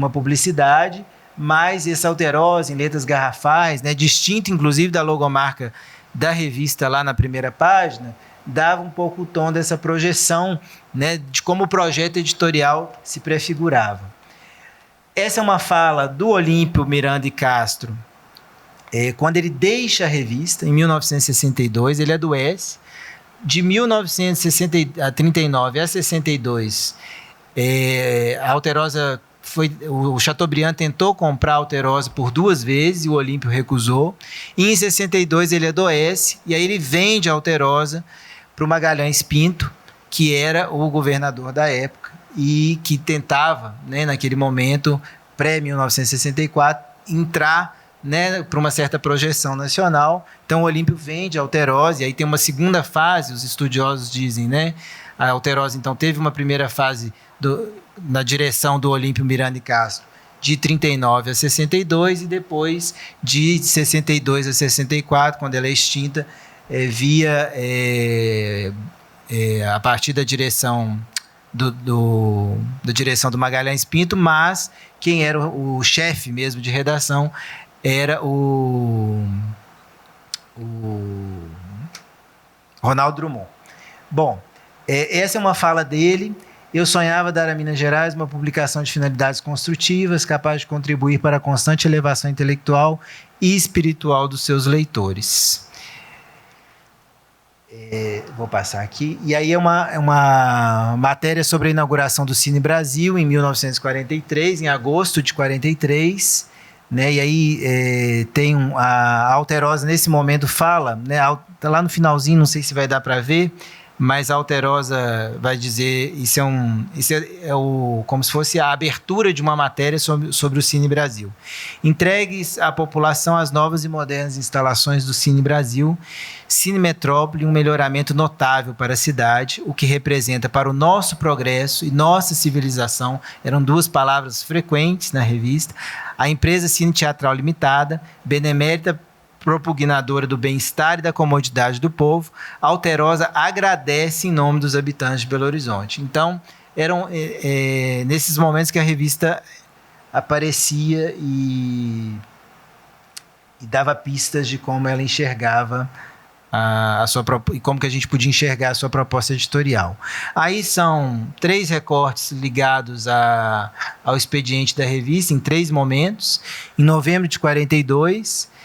publicidade, mas esse Alterosa, em letras garrafais, né, distinto inclusive da logomarca da revista lá na primeira página, dava um pouco o tom dessa projeção, né, de como o projeto editorial se prefigurava. Essa é uma fala do Olímpio Miranda e Castro, quando ele deixa a revista, em 1962, ele adoece. De 1939 a 62, a Alterosa o Chateaubriand tentou comprar a Alterosa por 2 vezes e o Olímpio recusou. E em 62 ele adoece e aí ele vende a Alterosa para o Magalhães Pinto, que era o governador da época e que tentava, né, naquele momento, pré-1964, entrar, né, para uma certa projeção nacional. Então o Olímpio vende a Alterosa e aí tem uma segunda fase, os estudiosos dizem, né? A Alterosa então teve uma primeira fase na direção do Olímpio Miranda e Castro, de 39 a 62, e depois de 62 a 64, quando ela é extinta, a partir da direção da direção do Magalhães Pinto, mas quem era o chefe mesmo de redação era o Ronaldo Drummond. Bom, essa é uma fala dele. Eu sonhava dar a Minas Gerais uma publicação de finalidades construtivas, capaz de contribuir para a constante elevação intelectual e espiritual dos seus leitores. Vou passar aqui. E aí é uma matéria sobre a inauguração do Cine Brasil em 1943, em agosto de 43. Né? E aí tem a Alterosa, nesse momento, fala, né? Tá lá no finalzinho, não sei se vai dar para ver, mas a Alterosa vai dizer, isso é como se fosse a abertura de uma matéria sobre o Cine Brasil. Entregues à população as novas e modernas instalações do Cine Brasil, Cine Metrópole, um melhoramento notável para a cidade, o que representa para o nosso progresso e nossa civilização, eram 2 palavras frequentes na revista, a empresa Cine Teatral Limitada, benemérita propugnadora do bem-estar e da comodidade do povo, a Alterosa agradece em nome dos habitantes de Belo Horizonte. Então, eram nesses momentos que a revista aparecia e dava pistas de como ela enxergava e como que a gente podia enxergar a sua proposta editorial. Aí são 3 recortes ligados ao expediente da revista, em 3 momentos. Em novembro de 42,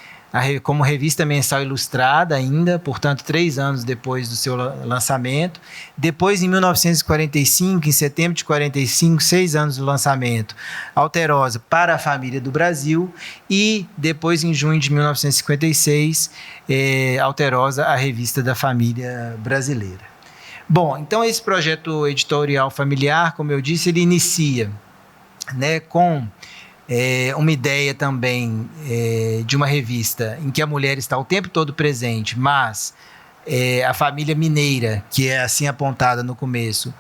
como revista mensal ilustrada ainda, portanto, 3 anos depois do seu lançamento. Depois, em 1945, em setembro de 45, 6 anos do lançamento, Alterosa para a Família do Brasil. E depois, em junho de 1956, Alterosa, a Revista da Família Brasileira. Bom, então esse projeto editorial familiar, como eu disse, ele inicia, né, com uma ideia também de uma revista em que a mulher está o tempo todo presente, mas a família mineira, que é assim apontada no começo,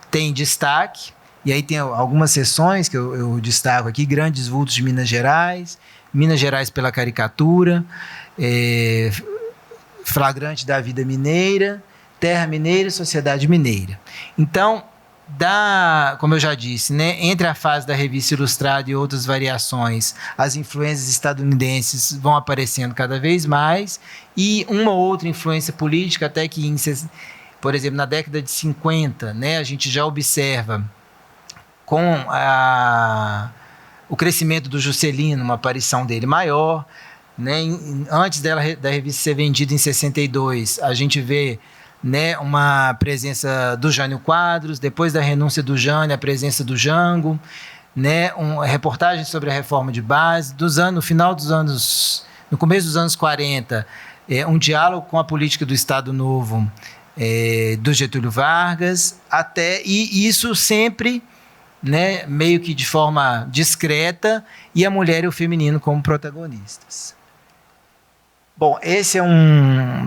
tem destaque. E aí tem algumas seções que eu destaco aqui: Grandes Vultos de Minas Gerais pela Caricatura, Flagrante da Vida Mineira, Terra Mineira e Sociedade Mineira. Então, como eu já disse, né, entre a fase da revista ilustrada e outras variações, as influências estadunidenses vão aparecendo cada vez mais, e uma ou outra influência política, até que, por exemplo, na década de 50, né, a gente já observa com o crescimento do Juscelino, uma aparição dele maior, né. Antes da revista ser vendida em 62, a gente vê, né, uma presença do Jânio Quadros. Depois da renúncia do Jânio, a presença do Jango, né, uma reportagem sobre a reforma de base. No começo dos anos 40, um diálogo com a política do Estado Novo, do Getúlio Vargas, e isso sempre, né, meio que de forma discreta, e a mulher e o feminino como protagonistas. Bom, esse é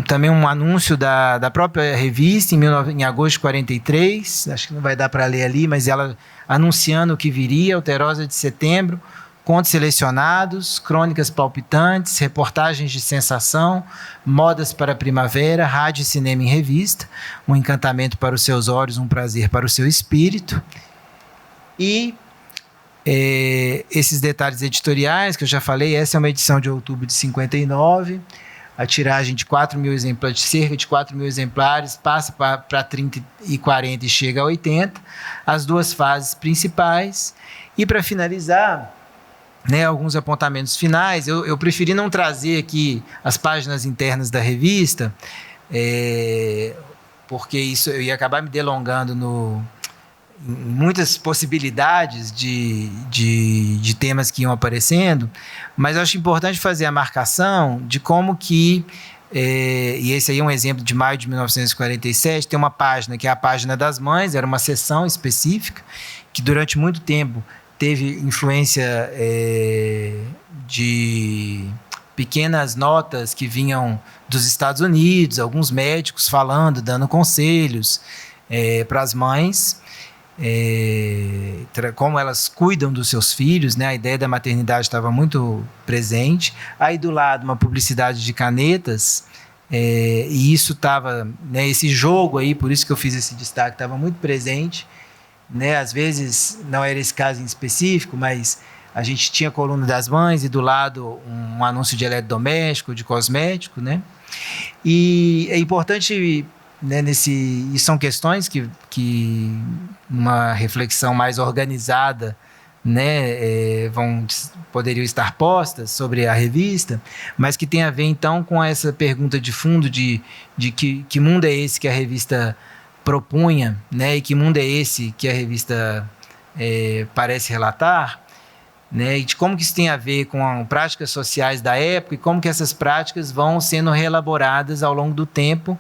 também um anúncio da própria revista, em agosto de 43, acho que não vai dar para ler ali, mas ela anunciando o que viria: Alterosa de Setembro, contos selecionados, crônicas palpitantes, reportagens de sensação, modas para a primavera, rádio e cinema em revista, um encantamento para os seus olhos, um prazer para o seu espírito. E esses detalhes editoriais que eu já falei: essa é uma edição de outubro de 59, a tiragem de 4 mil exemplares, de cerca de 4 mil exemplares, passa para 30 e 40 e chega a 80, as 2 fases principais. E para finalizar, né, alguns apontamentos finais. Eu preferi não trazer aqui as páginas internas da revista, porque isso eu ia acabar me delongando em muitas possibilidades de temas que iam aparecendo, mas eu acho importante fazer a marcação de como que, e esse aí é um exemplo de maio de 1947, tem uma página que é a página das mães, era uma seção específica, que durante muito tempo teve influência de pequenas notas que vinham dos Estados Unidos, alguns médicos falando, dando conselhos para as mães, como elas cuidam dos seus filhos, né? A ideia da maternidade estava muito presente. Aí do lado uma publicidade de canetas, e isso estava, né, esse jogo aí, por isso que eu fiz esse destaque, estava muito presente, né? Às vezes não era esse caso em específico, mas a gente tinha a coluna das mães e do lado um anúncio de eletrodoméstico, de cosmético, né? E é importante, né, e são questões que uma reflexão mais organizada, né, poderiam estar postas sobre a revista, mas que tem a ver então com essa pergunta de fundo de que mundo é esse que a revista propunha, né, e que mundo é esse que a revista parece relatar, né, e de como que isso tem a ver com práticas sociais da época e como que essas práticas vão sendo reelaboradas ao longo do tempo.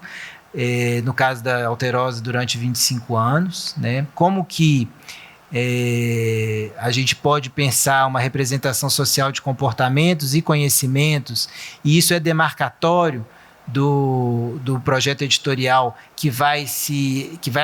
No caso da Alterosa, durante 25 anos, né? Como que a gente pode pensar uma representação social de comportamentos e conhecimentos, e isso é demarcatório do projeto editorial que vai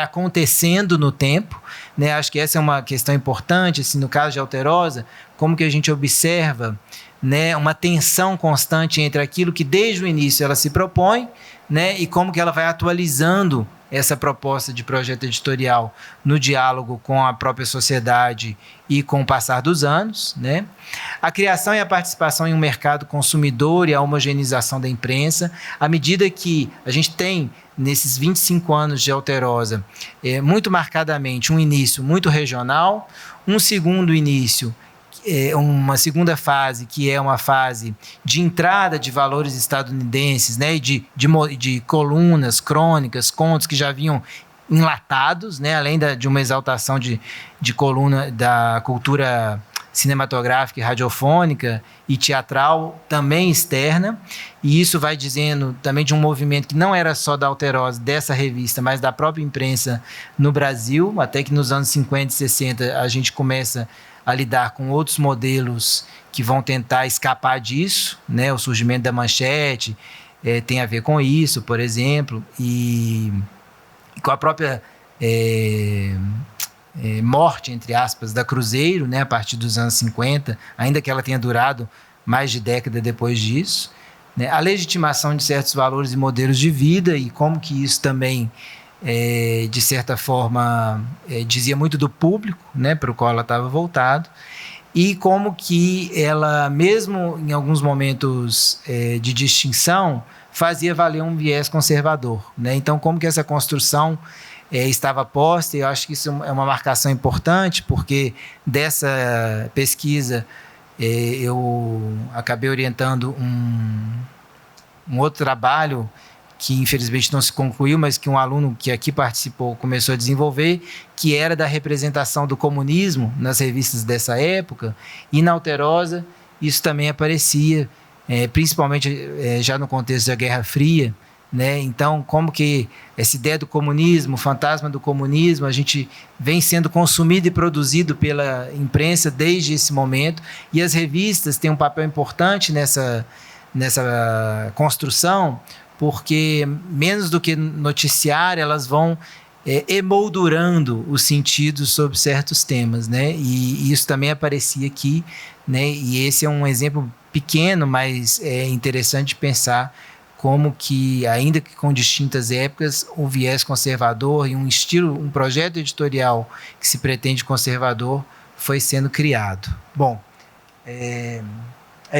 acontecendo no tempo, né? Acho que essa é uma questão importante, assim, no caso de Alterosa, como que a gente observa, né, uma tensão constante entre aquilo que desde o início ela se propõe, né, e como que ela vai atualizando essa proposta de projeto editorial no diálogo com a própria sociedade e com o passar dos anos, né? A criação e a participação em um mercado consumidor e a homogeneização da imprensa, à medida que a gente tem, nesses 25 anos de Alterosa, muito marcadamente um início muito regional, um segundo início, uma segunda fase, que é uma fase de entrada de valores estadunidenses, né, e de colunas, crônicas, contos que já vinham enlatados, né, além de uma exaltação de coluna da cultura cinematográfica e radiofônica e teatral também externa, e isso vai dizendo também de um movimento que não era só da Alterosa, dessa revista, mas da própria imprensa no Brasil, até que nos anos 50 e 60 a gente começa a lidar com outros modelos que vão tentar escapar disso, né? O surgimento da Manchete tem a ver com isso, por exemplo, e com a própria morte, entre aspas, da Cruzeiro, né? A partir dos anos 50, ainda que ela tenha durado mais de década depois disso, né? A legitimação de certos valores e modelos de vida e como que isso também de certa forma dizia muito do público, né, para o qual ela estava voltado, e como que ela, mesmo em alguns momentos de distinção, fazia valer um viés conservador, né? Então, como que essa construção estava posta, e eu acho que isso é uma marcação importante, porque dessa pesquisa eu acabei orientando um outro trabalho que infelizmente não se concluiu, mas que um aluno que aqui participou começou a desenvolver, que era da representação do comunismo nas revistas dessa época, e na Alterosa isso também aparecia, principalmente já no contexto da Guerra Fria, né? Então, como que essa ideia do comunismo, o fantasma do comunismo, a gente vem sendo consumido e produzido pela imprensa desde esse momento, e as revistas têm um papel importante nessa construção, porque menos do que noticiar, elas vão emoldurando os sentidos sobre certos temas, né? E isso também aparecia aqui, né? E esse é um exemplo pequeno, mas é interessante pensar como que, ainda que com distintas épocas, o viés conservador e um projeto editorial que se pretende conservador foi sendo criado. Bom, é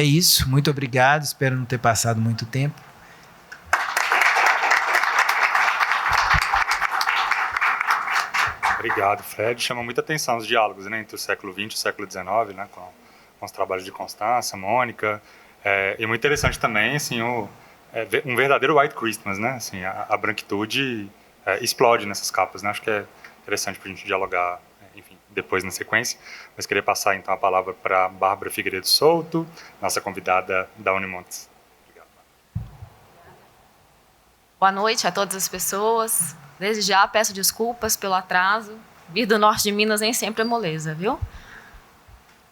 isso. Muito obrigado. Espero não ter passado muito tempo. Obrigado, Fred. Chama muita atenção os diálogos, né, entre o século XX e o século XIX, né, com os trabalhos de Constança, Mônica. E muito interessante também, assim, um verdadeiro White Christmas, né? Assim, a branquitude explode nessas capas, né? Acho que é interessante para a gente dialogar, enfim, depois na sequência. Mas queria passar, então, a palavra para Bárbara Figueiredo Souto, nossa convidada da Unimontes. Obrigado. Boa noite a todas as pessoas. Desde já peço desculpas pelo atraso. Vir do norte de Minas nem sempre é moleza, viu?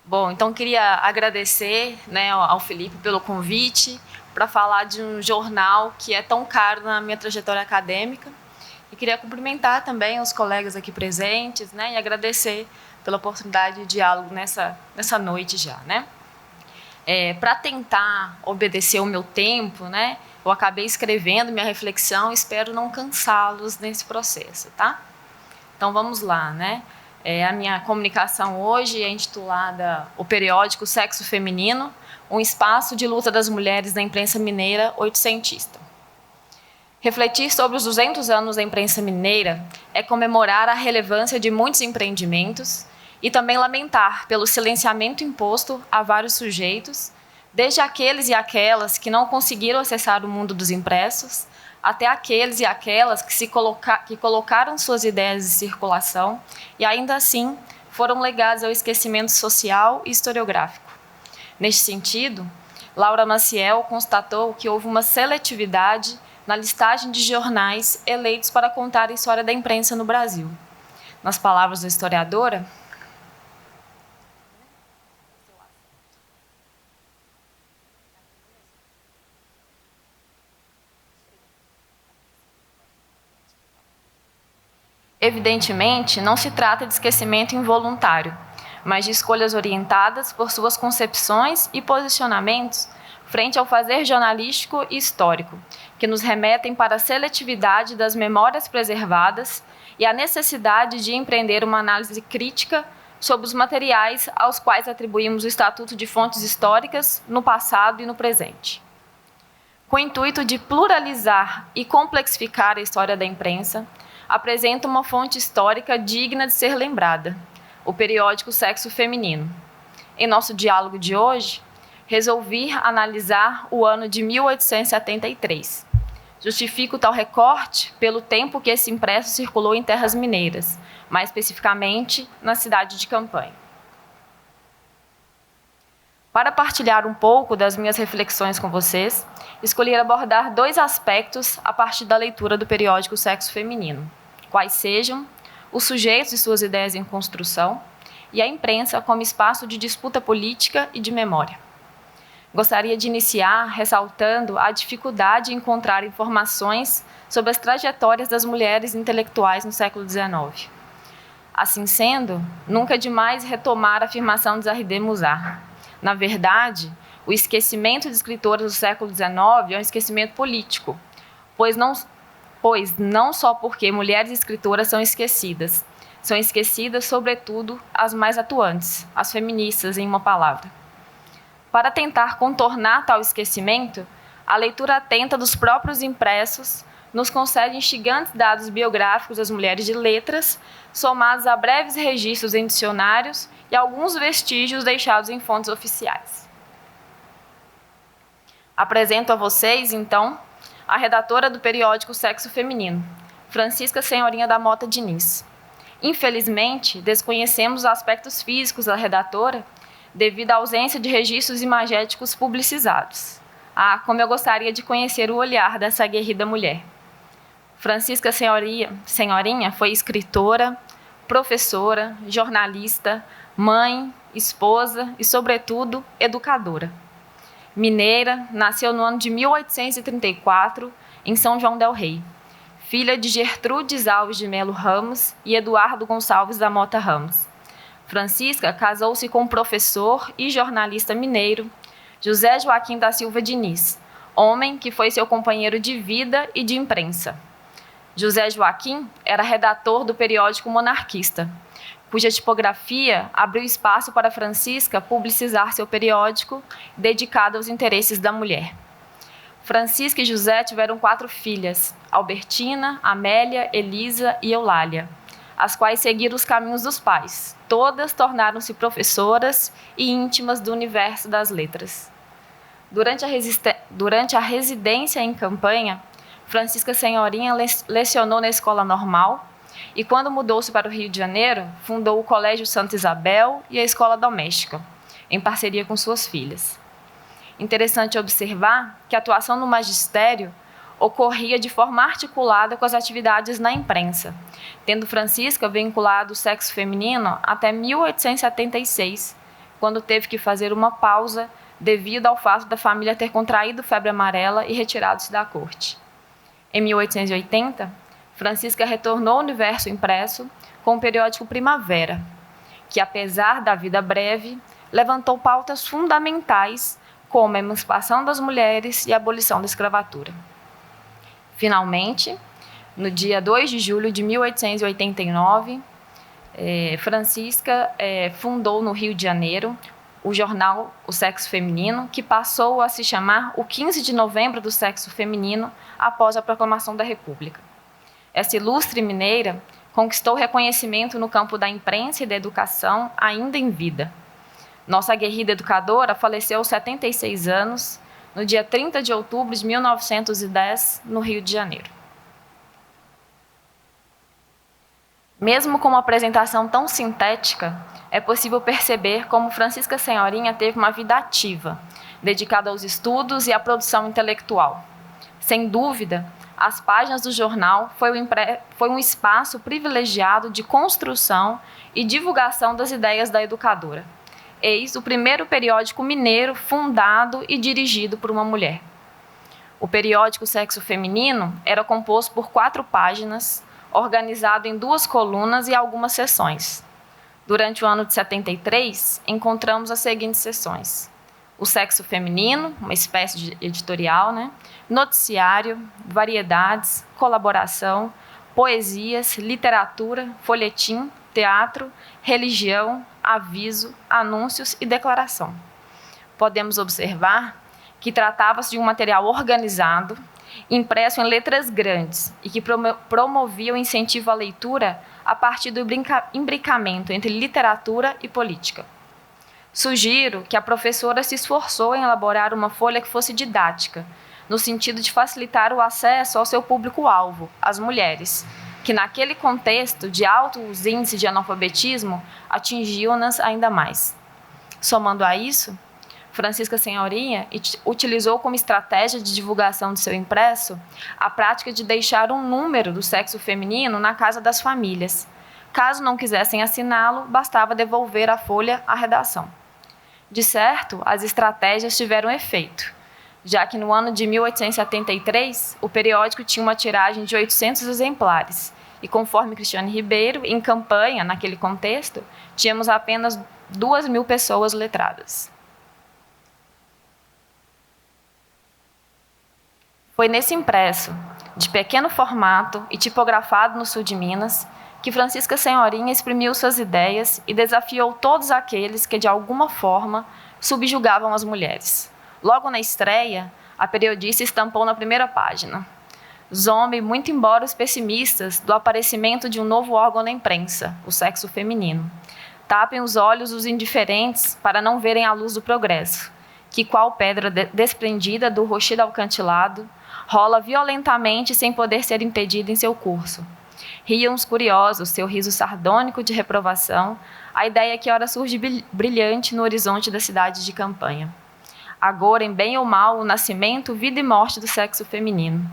Bom, então queria agradecer, né, ao Felipe pelo convite para falar de um jornal que é tão caro na minha trajetória acadêmica. E queria cumprimentar também os colegas aqui presentes, né, e agradecer pela oportunidade de diálogo nessa noite já, né? Para tentar obedecer o meu tempo, né, eu acabei escrevendo minha reflexão, espero não cansá-los nesse processo, tá? Então vamos lá, né? A minha comunicação hoje é intitulada O Periódico Sexo Feminino, um espaço de luta das mulheres na imprensa mineira oitocentista. Refletir sobre os 200 anos da imprensa mineira é comemorar a relevância de muitos empreendimentos e também lamentar pelo silenciamento imposto a vários sujeitos, desde aqueles e aquelas que não conseguiram acessar o mundo dos impressos, até aqueles e aquelas que colocaram suas ideias em circulação e, ainda assim, foram legados ao esquecimento social e historiográfico. Neste sentido, Laura Maciel constatou que houve uma seletividade na listagem de jornais eleitos para contar a história da imprensa no Brasil. Nas palavras da historiadora, evidentemente, não se trata de esquecimento involuntário, mas de escolhas orientadas por suas concepções e posicionamentos frente ao fazer jornalístico e histórico, que nos remetem para a seletividade das memórias preservadas e a necessidade de empreender uma análise crítica sobre os materiais aos quais atribuímos o Estatuto de Fontes Históricas no passado e no presente. Com o intuito de pluralizar e complexificar a história da imprensa, apresenta uma fonte histórica digna de ser lembrada, o periódico Sexo Feminino. Em nosso diálogo de hoje, resolvi analisar o ano de 1873. Justifico tal recorte pelo tempo que esse impresso circulou em terras mineiras, mais especificamente na cidade de Campanha. Para partilhar um pouco das minhas reflexões com vocês, escolhi abordar 2 aspectos a partir da leitura do periódico Sexo Feminino, quais sejam os sujeitos e suas ideias em construção e a imprensa como espaço de disputa política e de memória. Gostaria de iniciar ressaltando a dificuldade em encontrar informações sobre as trajetórias das mulheres intelectuais no século XIX. Assim sendo, nunca é demais retomar a afirmação de Zahide Musar. Na verdade, o esquecimento de escritoras do século XIX é um esquecimento político, pois não só porque mulheres escritoras são esquecidas, sobretudo, as mais atuantes, as feministas, em uma palavra. Para tentar contornar tal esquecimento, a leitura atenta dos próprios impressos nos concede instigantes dados biográficos das mulheres de letras, somados a breves registros em dicionários e alguns vestígios deixados em fontes oficiais. Apresento a vocês, então, a redatora do periódico Sexo Feminino, Francisca Senhorinha da Mota Diniz. Infelizmente, desconhecemos os aspectos físicos da redatora devido à ausência de registros imagéticos publicizados. Como eu gostaria de conhecer o olhar dessa aguerrida mulher. Francisca Senhorinha foi escritora, professora, jornalista, mãe, esposa e, sobretudo, educadora. Mineira, nasceu no ano de 1834, em São João del Rei. Filha de Gertrudes Alves de Melo Ramos e Eduardo Gonçalves da Mota Ramos. Francisca casou-se com o professor e jornalista mineiro José Joaquim da Silva Diniz, homem que foi seu companheiro de vida e de imprensa. José Joaquim era redator do periódico Monarquista, cuja tipografia abriu espaço para Francisca publicizar seu periódico dedicado aos interesses da mulher. Francisca e José tiveram 4 filhas, Albertina, Amélia, Elisa e Eulália, as quais seguiram os caminhos dos pais. Todas tornaram-se professoras e íntimas do universo das letras. Durante a residência em Campanha, Francisca Senhorinha lecionou na escola normal e, quando mudou-se para o Rio de Janeiro, fundou o Colégio Santa Isabel e a Escola Doméstica, em parceria com suas filhas. Interessante observar que a atuação no magistério ocorria de forma articulada com as atividades na imprensa, tendo Francisca vinculado o Sexo Feminino até 1876, quando teve que fazer uma pausa devido ao fato da família ter contraído febre amarela e retirado-se da corte. Em 1880, Francisca retornou ao universo impresso com o periódico Primavera, que, apesar da vida breve, levantou pautas fundamentais como a emancipação das mulheres e a abolição da escravatura. Finalmente, no dia 2 de julho de 1889, Francisca fundou no Rio de Janeiro o jornal O Sexo Feminino, que passou a se chamar o 15 de novembro do Sexo Feminino após a proclamação da República. Essa ilustre mineira conquistou reconhecimento no campo da imprensa e da educação ainda em vida. Nossa aguerrida educadora faleceu aos 76 anos, no dia 30 de outubro de 1910, no Rio de Janeiro. Mesmo com uma apresentação tão sintética, é possível perceber como Francisca Senhorinha teve uma vida ativa, dedicada aos estudos e à produção intelectual. Sem dúvida, as páginas do jornal foi um espaço privilegiado de construção e divulgação das ideias da educadora. Eis o primeiro periódico mineiro fundado e dirigido por uma mulher. O periódico Sexo Feminino era composto por 4 páginas, organizado em 2 colunas e algumas seções. Durante o ano de 73, encontramos as seguintes seções: o sexo feminino, uma espécie de editorial, né? Noticiário, variedades, colaboração, poesias, literatura, folhetim, teatro, religião, aviso, anúncios e declaração. Podemos observar que tratava-se de um material organizado, impresso em letras grandes e que promovia o incentivo à leitura a partir do imbricamento entre literatura e política. Sugiro que a professora se esforçou em elaborar uma folha que fosse didática, no sentido de facilitar o acesso ao seu público-alvo, as mulheres, que naquele contexto de altos índices de analfabetismo atingiam-nas ainda mais. Somando a isso, Francisca Senhorinha utilizou como estratégia de divulgação de seu impresso a prática de deixar um número do sexo feminino na casa das famílias. Caso não quisessem assiná-lo, bastava devolver a folha à redação. De certo, as estratégias tiveram efeito, já que no ano de 1873, o periódico tinha uma tiragem de 800 exemplares, e conforme Cristiane Ribeiro, em campanha, naquele contexto, tínhamos apenas 2.000 pessoas letradas. Foi nesse impresso, de pequeno formato e tipografado no sul de Minas, que Francisca Senhorinha exprimiu suas ideias e desafiou todos aqueles que, de alguma forma, subjugavam as mulheres. Logo na estreia, a periodista estampou na primeira página: zombe muito embora os pessimistas do aparecimento de um novo órgão na imprensa, o sexo feminino. Tapem os olhos os indiferentes para não verem a luz do progresso, que, qual pedra desprendida do rochedo alcantilado, rola violentamente sem poder ser impedida em seu curso. Riam os curiosos, seu riso sardônico de reprovação, a ideia que ora surge brilhante no horizonte da cidade de campanha. Agora, em bem ou mal, o nascimento, vida e morte do sexo feminino.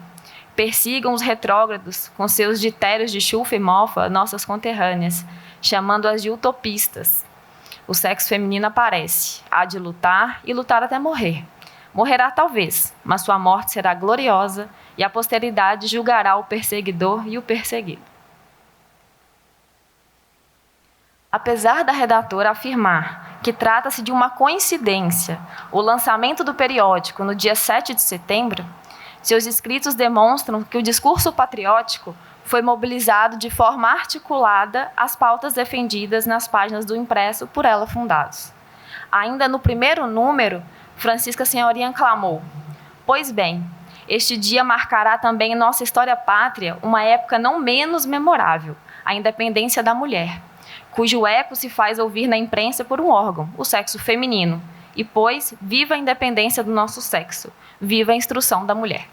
Persigam os retrógrados, com seus ditérios de chufa e mofa, nossas conterrâneas, chamando-as de utopistas. O sexo feminino aparece, há de lutar e lutar até morrer. Morrerá talvez, mas sua morte será gloriosa e a posteridade julgará o perseguidor e o perseguido. Apesar da redatora afirmar que trata-se de uma coincidência o lançamento do periódico no dia 7 de setembro, seus escritos demonstram que o discurso patriótico foi mobilizado de forma articulada às pautas defendidas nas páginas do impresso por ela fundados. Ainda no primeiro número, Francisca Senhorinha clamou: pois bem, este dia marcará também em nossa história pátria uma época não menos memorável, a independência da mulher, cujo eco se faz ouvir na imprensa por um órgão, o sexo feminino. E, pois, viva a independência do nosso sexo, viva a instrução da mulher.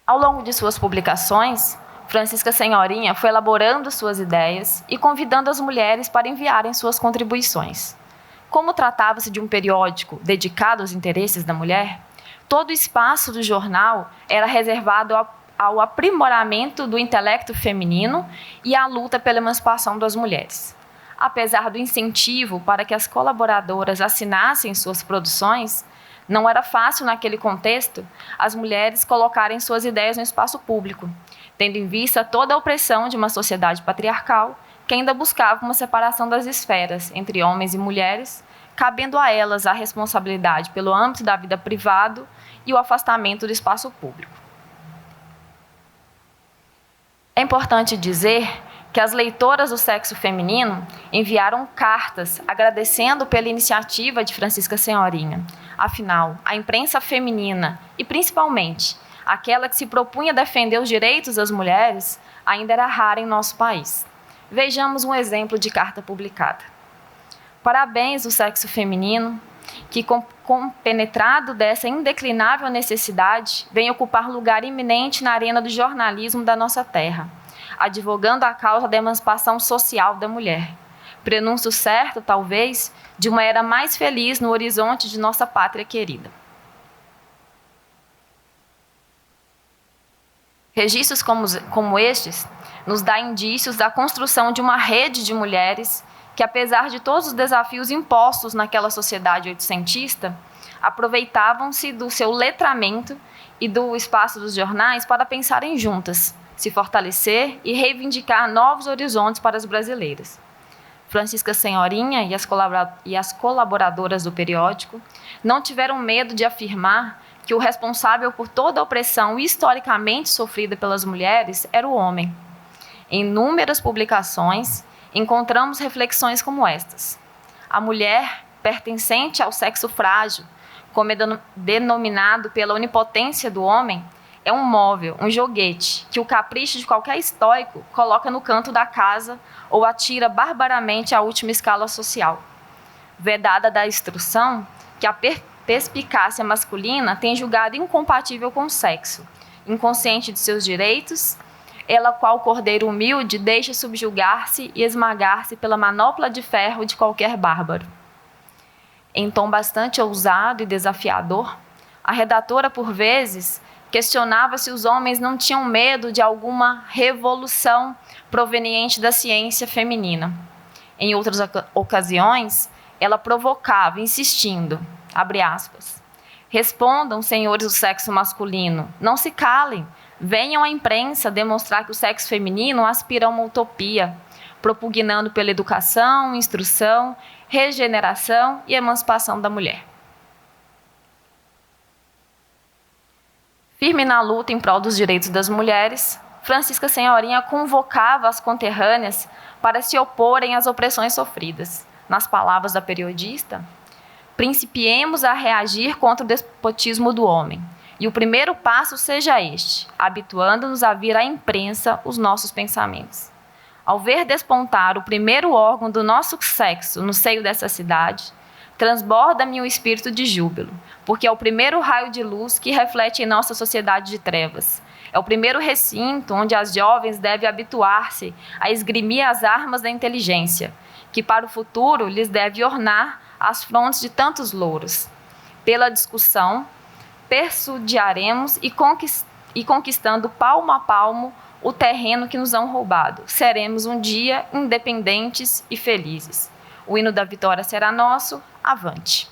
Ao longo de suas publicações, Francisca Senhorinha foi elaborando suas ideias e convidando as mulheres para enviarem suas contribuições. Como tratava-se de um periódico dedicado aos interesses da mulher, todo o espaço do jornal era reservado ao aprimoramento do intelecto feminino e à luta pela emancipação das mulheres. Apesar do incentivo para que as colaboradoras assinassem suas produções, não era fácil, naquele contexto, as mulheres colocarem suas ideias no espaço público, tendo em vista toda a opressão de uma sociedade patriarcal que ainda buscava uma separação das esferas entre homens e mulheres, cabendo a elas a responsabilidade pelo âmbito da vida privada e o afastamento do espaço público. É importante dizer que as leitoras do sexo feminino enviaram cartas agradecendo pela iniciativa de Francisca Senhorinha. Afinal, a imprensa feminina, e principalmente aquela que se propunha defender os direitos das mulheres, ainda era rara em nosso país. Vejamos um exemplo de carta publicada. Parabéns ao sexo feminino, que, compenetrado dessa indeclinável necessidade, vem ocupar lugar iminente na arena do jornalismo da nossa terra, advogando a causa da emancipação social da mulher. Prenúncio certo, talvez, de uma era mais feliz no horizonte de nossa pátria querida. Registros como estes nos dá indícios da construção de uma rede de mulheres que, apesar de todos os desafios impostos naquela sociedade oitocentista, aproveitavam-se do seu letramento e do espaço dos jornais para pensarem juntas, se fortalecer e reivindicar novos horizontes para as brasileiras. Francisca Senhorinha e as colaboradoras do periódico não tiveram medo de afirmar que o responsável por toda a opressão historicamente sofrida pelas mulheres era o homem. Em inúmeras publicações, encontramos reflexões como estas. A mulher, pertencente ao sexo frágil, como é denominado pela onipotência do homem, é um móvel, um joguete, que o capricho de qualquer estoico coloca no canto da casa ou atira barbaramente à última escala social. Vedada da instrução, que a perspicácia masculina tem julgado incompatível com o sexo, inconsciente de seus direitos, ela, qual cordeiro humilde, deixa subjugar-se e esmagar-se pela manopla de ferro de qualquer bárbaro. Em tom bastante ousado e desafiador, a redatora, por vezes, questionava se os homens não tinham medo de alguma revolução proveniente da ciência feminina. Em outras ocasiões, ela provocava, insistindo, abre aspas, respondam, senhores do sexo masculino, não se calem, venham à imprensa demonstrar que o sexo feminino aspira a uma utopia, propugnando pela educação, instrução, regeneração e emancipação da mulher. Firme na luta em prol dos direitos das mulheres, Francisca Senhorinha convocava as conterrâneas para se oporem às opressões sofridas. Nas palavras da periodista, principiemos a reagir contra o despotismo do homem. E o primeiro passo seja este, habituando-nos a vir à imprensa os nossos pensamentos. Ao ver despontar o primeiro órgão do nosso sexo no seio dessa cidade, transborda-me um espírito de júbilo, porque é o primeiro raio de luz que reflete em nossa sociedade de trevas. É o primeiro recinto onde as jovens devem habituar-se a esgrimir as armas da inteligência, que para o futuro lhes deve ornar as frontes de tantos louros. Pela discussão, persuadiaremos e conquistando palmo a palmo o terreno que nos hão roubado. Seremos um dia independentes e felizes. O hino da vitória será nosso, avante.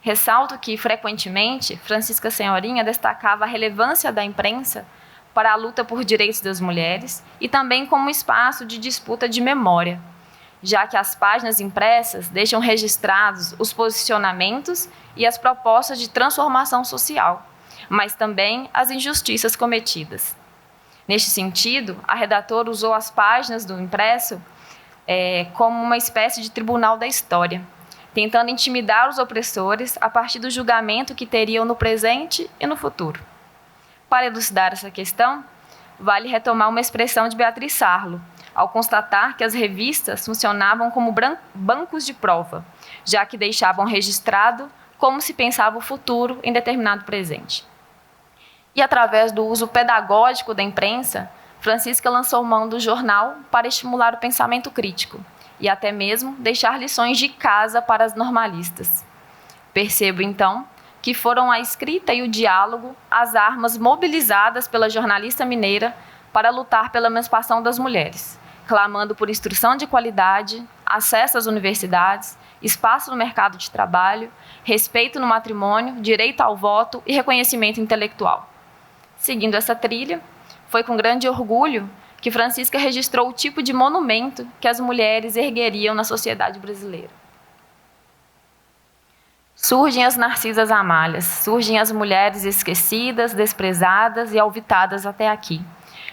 Ressalto que, frequentemente, Francisca Senhorinha destacava a relevância da imprensa para a luta por direitos das mulheres e também como espaço de disputa de memória, já que as páginas impressas deixam registrados os posicionamentos e as propostas de transformação social, mas também as injustiças cometidas. Neste sentido, a redatora usou as páginas do impresso como uma espécie de tribunal da história, tentando intimidar os opressores a partir do julgamento que teriam no presente e no futuro. Para elucidar essa questão, vale retomar uma expressão de Beatriz Sarlo, ao constatar que as revistas funcionavam como bancos de prova, já que deixavam registrado como se pensava o futuro em determinado presente. E através do uso pedagógico da imprensa, Francisca lançou mão do jornal para estimular o pensamento crítico e até mesmo deixar lições de casa para as normalistas. Percebo, então, que foram a escrita e o diálogo as armas mobilizadas pela jornalista mineira para lutar pela emancipação das mulheres, clamando por instrução de qualidade, acesso às universidades, espaço no mercado de trabalho, respeito no matrimônio, direito ao voto e reconhecimento intelectual. Seguindo essa trilha, foi com grande orgulho que Francisca registrou o tipo de monumento que as mulheres ergueriam na sociedade brasileira. Surgem as Narcisas Amálias, surgem as mulheres esquecidas, desprezadas e alvitadas até aqui,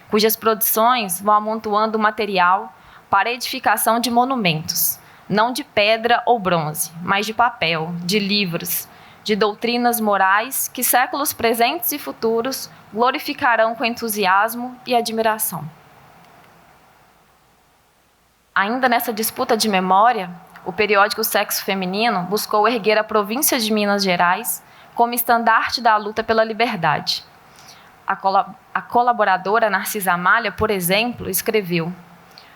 cujas produções vão amontoando material para a edificação de monumentos, não de pedra ou bronze, mas de papel, de livros, de doutrinas morais que séculos presentes e futuros glorificarão com entusiasmo e admiração. Ainda nessa disputa de memória, o periódico Sexo Feminino buscou erguer a província de Minas Gerais como estandarte da luta pela liberdade. A colaboradora Narcisa Amália, por exemplo, escreveu: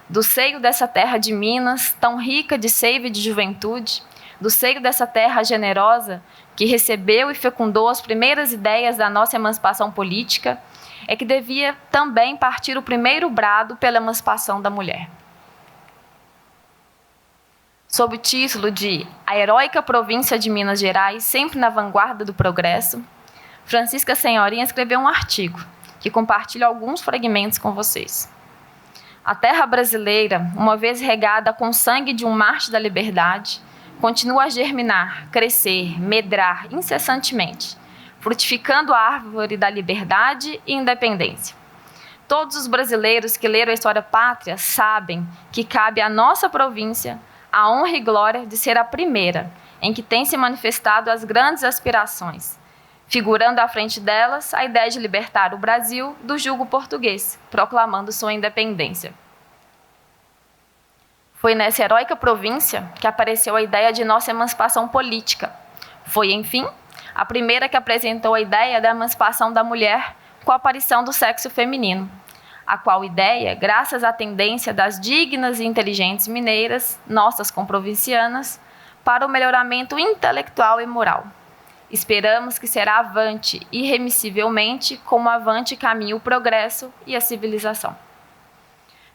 do seio dessa terra de Minas, tão rica de seiva e de juventude, do seio dessa terra generosa, que recebeu e fecundou as primeiras ideias da nossa emancipação política, é que devia também partir o primeiro brado pela emancipação da mulher. Sob o título de A Heróica Província de Minas Gerais, sempre na vanguarda do progresso, Francisca Senhorinha escreveu um artigo, que compartilho alguns fragmentos com vocês. A terra brasileira, uma vez regada com o sangue de um mártir da liberdade, continua a germinar, crescer, medrar incessantemente, frutificando a árvore da liberdade e independência. Todos os brasileiros que leram a história pátria sabem que cabe à nossa província a honra e glória de ser a primeira em que tem se manifestado as grandes aspirações, figurando à frente delas a ideia de libertar o Brasil do jugo português, proclamando sua independência. Foi nessa heróica província que apareceu a ideia de nossa emancipação política. Foi, enfim, a primeira que apresentou a ideia da emancipação da mulher com a aparição do sexo feminino, a qual ideia, graças à tendência das dignas e inteligentes mineiras, nossas comprovincianas, para o melhoramento intelectual e moral. Esperamos que será avante, irremissivelmente, como avante caminha o progresso e a civilização.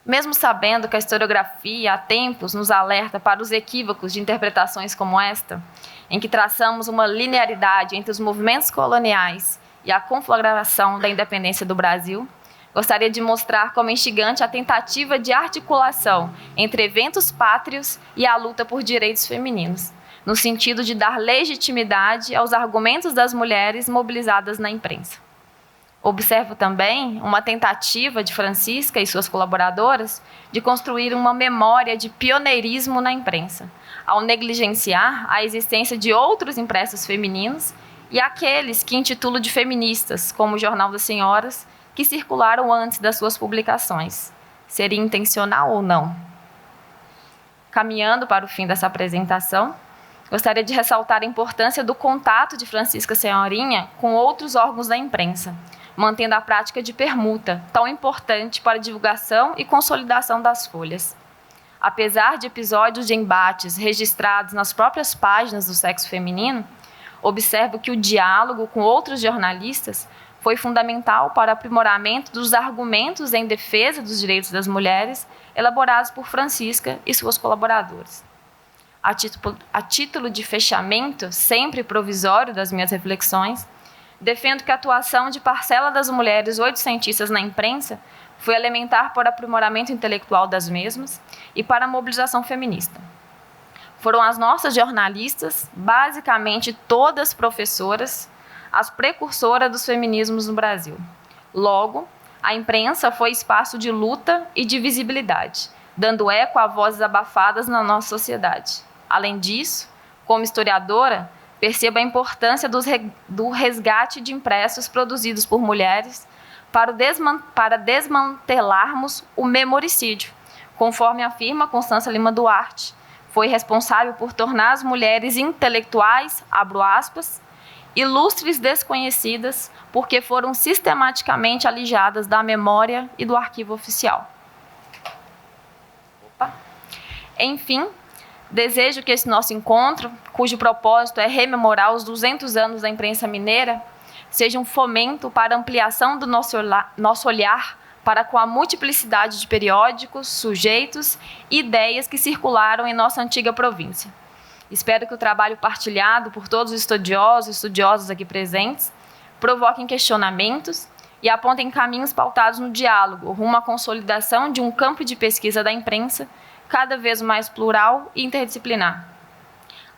Mesmo sabendo que a historiografia há tempos nos alerta para os equívocos de interpretações como esta, em que traçamos uma linearidade entre os movimentos coloniais e a conflagração da independência do Brasil, gostaria de mostrar como instigante a tentativa de articulação entre eventos pátrios e a luta por direitos femininos, no sentido de dar legitimidade aos argumentos das mulheres mobilizadas na imprensa. Observo também uma tentativa de Francisca e suas colaboradoras de construir uma memória de pioneirismo na imprensa, ao negligenciar a existência de outros impressos femininos e aqueles que intitulo de feministas, como o Jornal das Senhoras, que circularam antes das suas publicações. Seria intencional ou não? Caminhando para o fim dessa apresentação, gostaria de ressaltar a importância do contato de Francisca Senhorinha com outros órgãos da imprensa, mantendo a prática de permuta, tão importante para a divulgação e consolidação das folhas. Apesar de episódios de embates registrados nas próprias páginas do sexo feminino, observo que o diálogo com outros jornalistas foi fundamental para o aprimoramento dos argumentos em defesa dos direitos das mulheres elaborados por Francisca e suas colaboradoras. A título de fechamento, sempre provisório das minhas reflexões, defendo que a atuação de parcela das mulheres oitocentistas na imprensa foi elementar para o aprimoramento intelectual das mesmas e para a mobilização feminista. Foram as nossas jornalistas, basicamente todas professoras, as precursoras dos feminismos no Brasil. Logo, a imprensa foi espaço de luta e de visibilidade, dando eco a vozes abafadas na nossa sociedade. Além disso, como historiadora, percebo a importância do resgate de impressos produzidos por mulheres para desmantelarmos o memoricídio, conforme afirma Constância Lima Duarte. Foi responsável por tornar as mulheres intelectuais, abro aspas, ilustres desconhecidas, porque foram sistematicamente alijadas da memória e do arquivo oficial. Enfim, desejo que esse nosso encontro, cujo propósito é rememorar os 200 anos da imprensa mineira, seja um fomento para a ampliação do nosso olhar para com a multiplicidade de periódicos, sujeitos e ideias que circularam em nossa antiga província. Espero que o trabalho partilhado por todos os estudiosos e estudiosas aqui presentes provoquem questionamentos e apontem caminhos pautados no diálogo, rumo à consolidação de um campo de pesquisa da imprensa cada vez mais plural e interdisciplinar.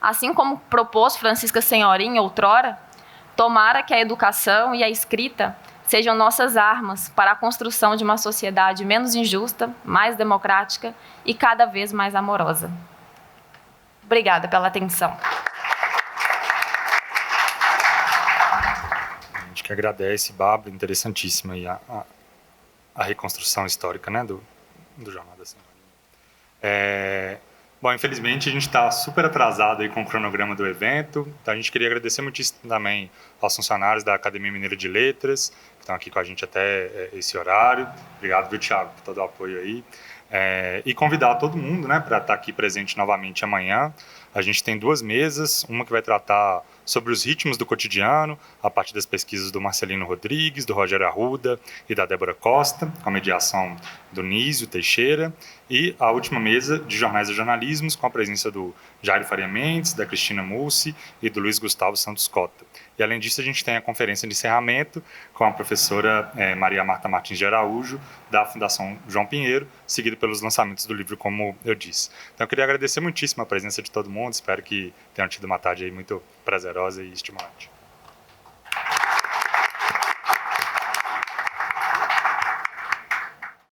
Assim como propôs Francisca Senhorinha outrora, tomara que a educação e a escrita sejam nossas armas para a construção de uma sociedade menos injusta, mais democrática e cada vez mais amorosa. Obrigada pela atenção. A gente que agradece, Bárbara, interessantíssima aí a reconstrução histórica, né, do Jornal da Senhorinha. Bom, infelizmente a gente está super atrasado aí com o cronograma do evento, então a gente queria agradecer muitíssimo também aos funcionários da Academia Mineira de Letras, que estão aqui com a gente até esse horário. Obrigado, viu, Thiago, por todo o apoio aí. E convidar todo mundo, né, para estar aqui presente novamente amanhã. A gente tem 2 mesas, uma que vai tratar sobre os ritmos do cotidiano, a partir das pesquisas do Marcelino Rodrigues, do Rogério Arruda e da Débora Costa, com a mediação do Nísio Teixeira, e a última mesa de jornais e jornalismos, com a presença do Jairo Faria Mendes, da Cristina Mussi e do Luiz Gustavo Santos Cota. E além disso, a gente tem a conferência de encerramento com a professora Maria Marta Martins de Araújo, da Fundação João Pinheiro, seguido pelos lançamentos do livro, como eu disse. Então, eu queria agradecer muitíssimo a presença de todo mundo, espero que tenham tido uma tarde aí muito prazerosa e estimulante.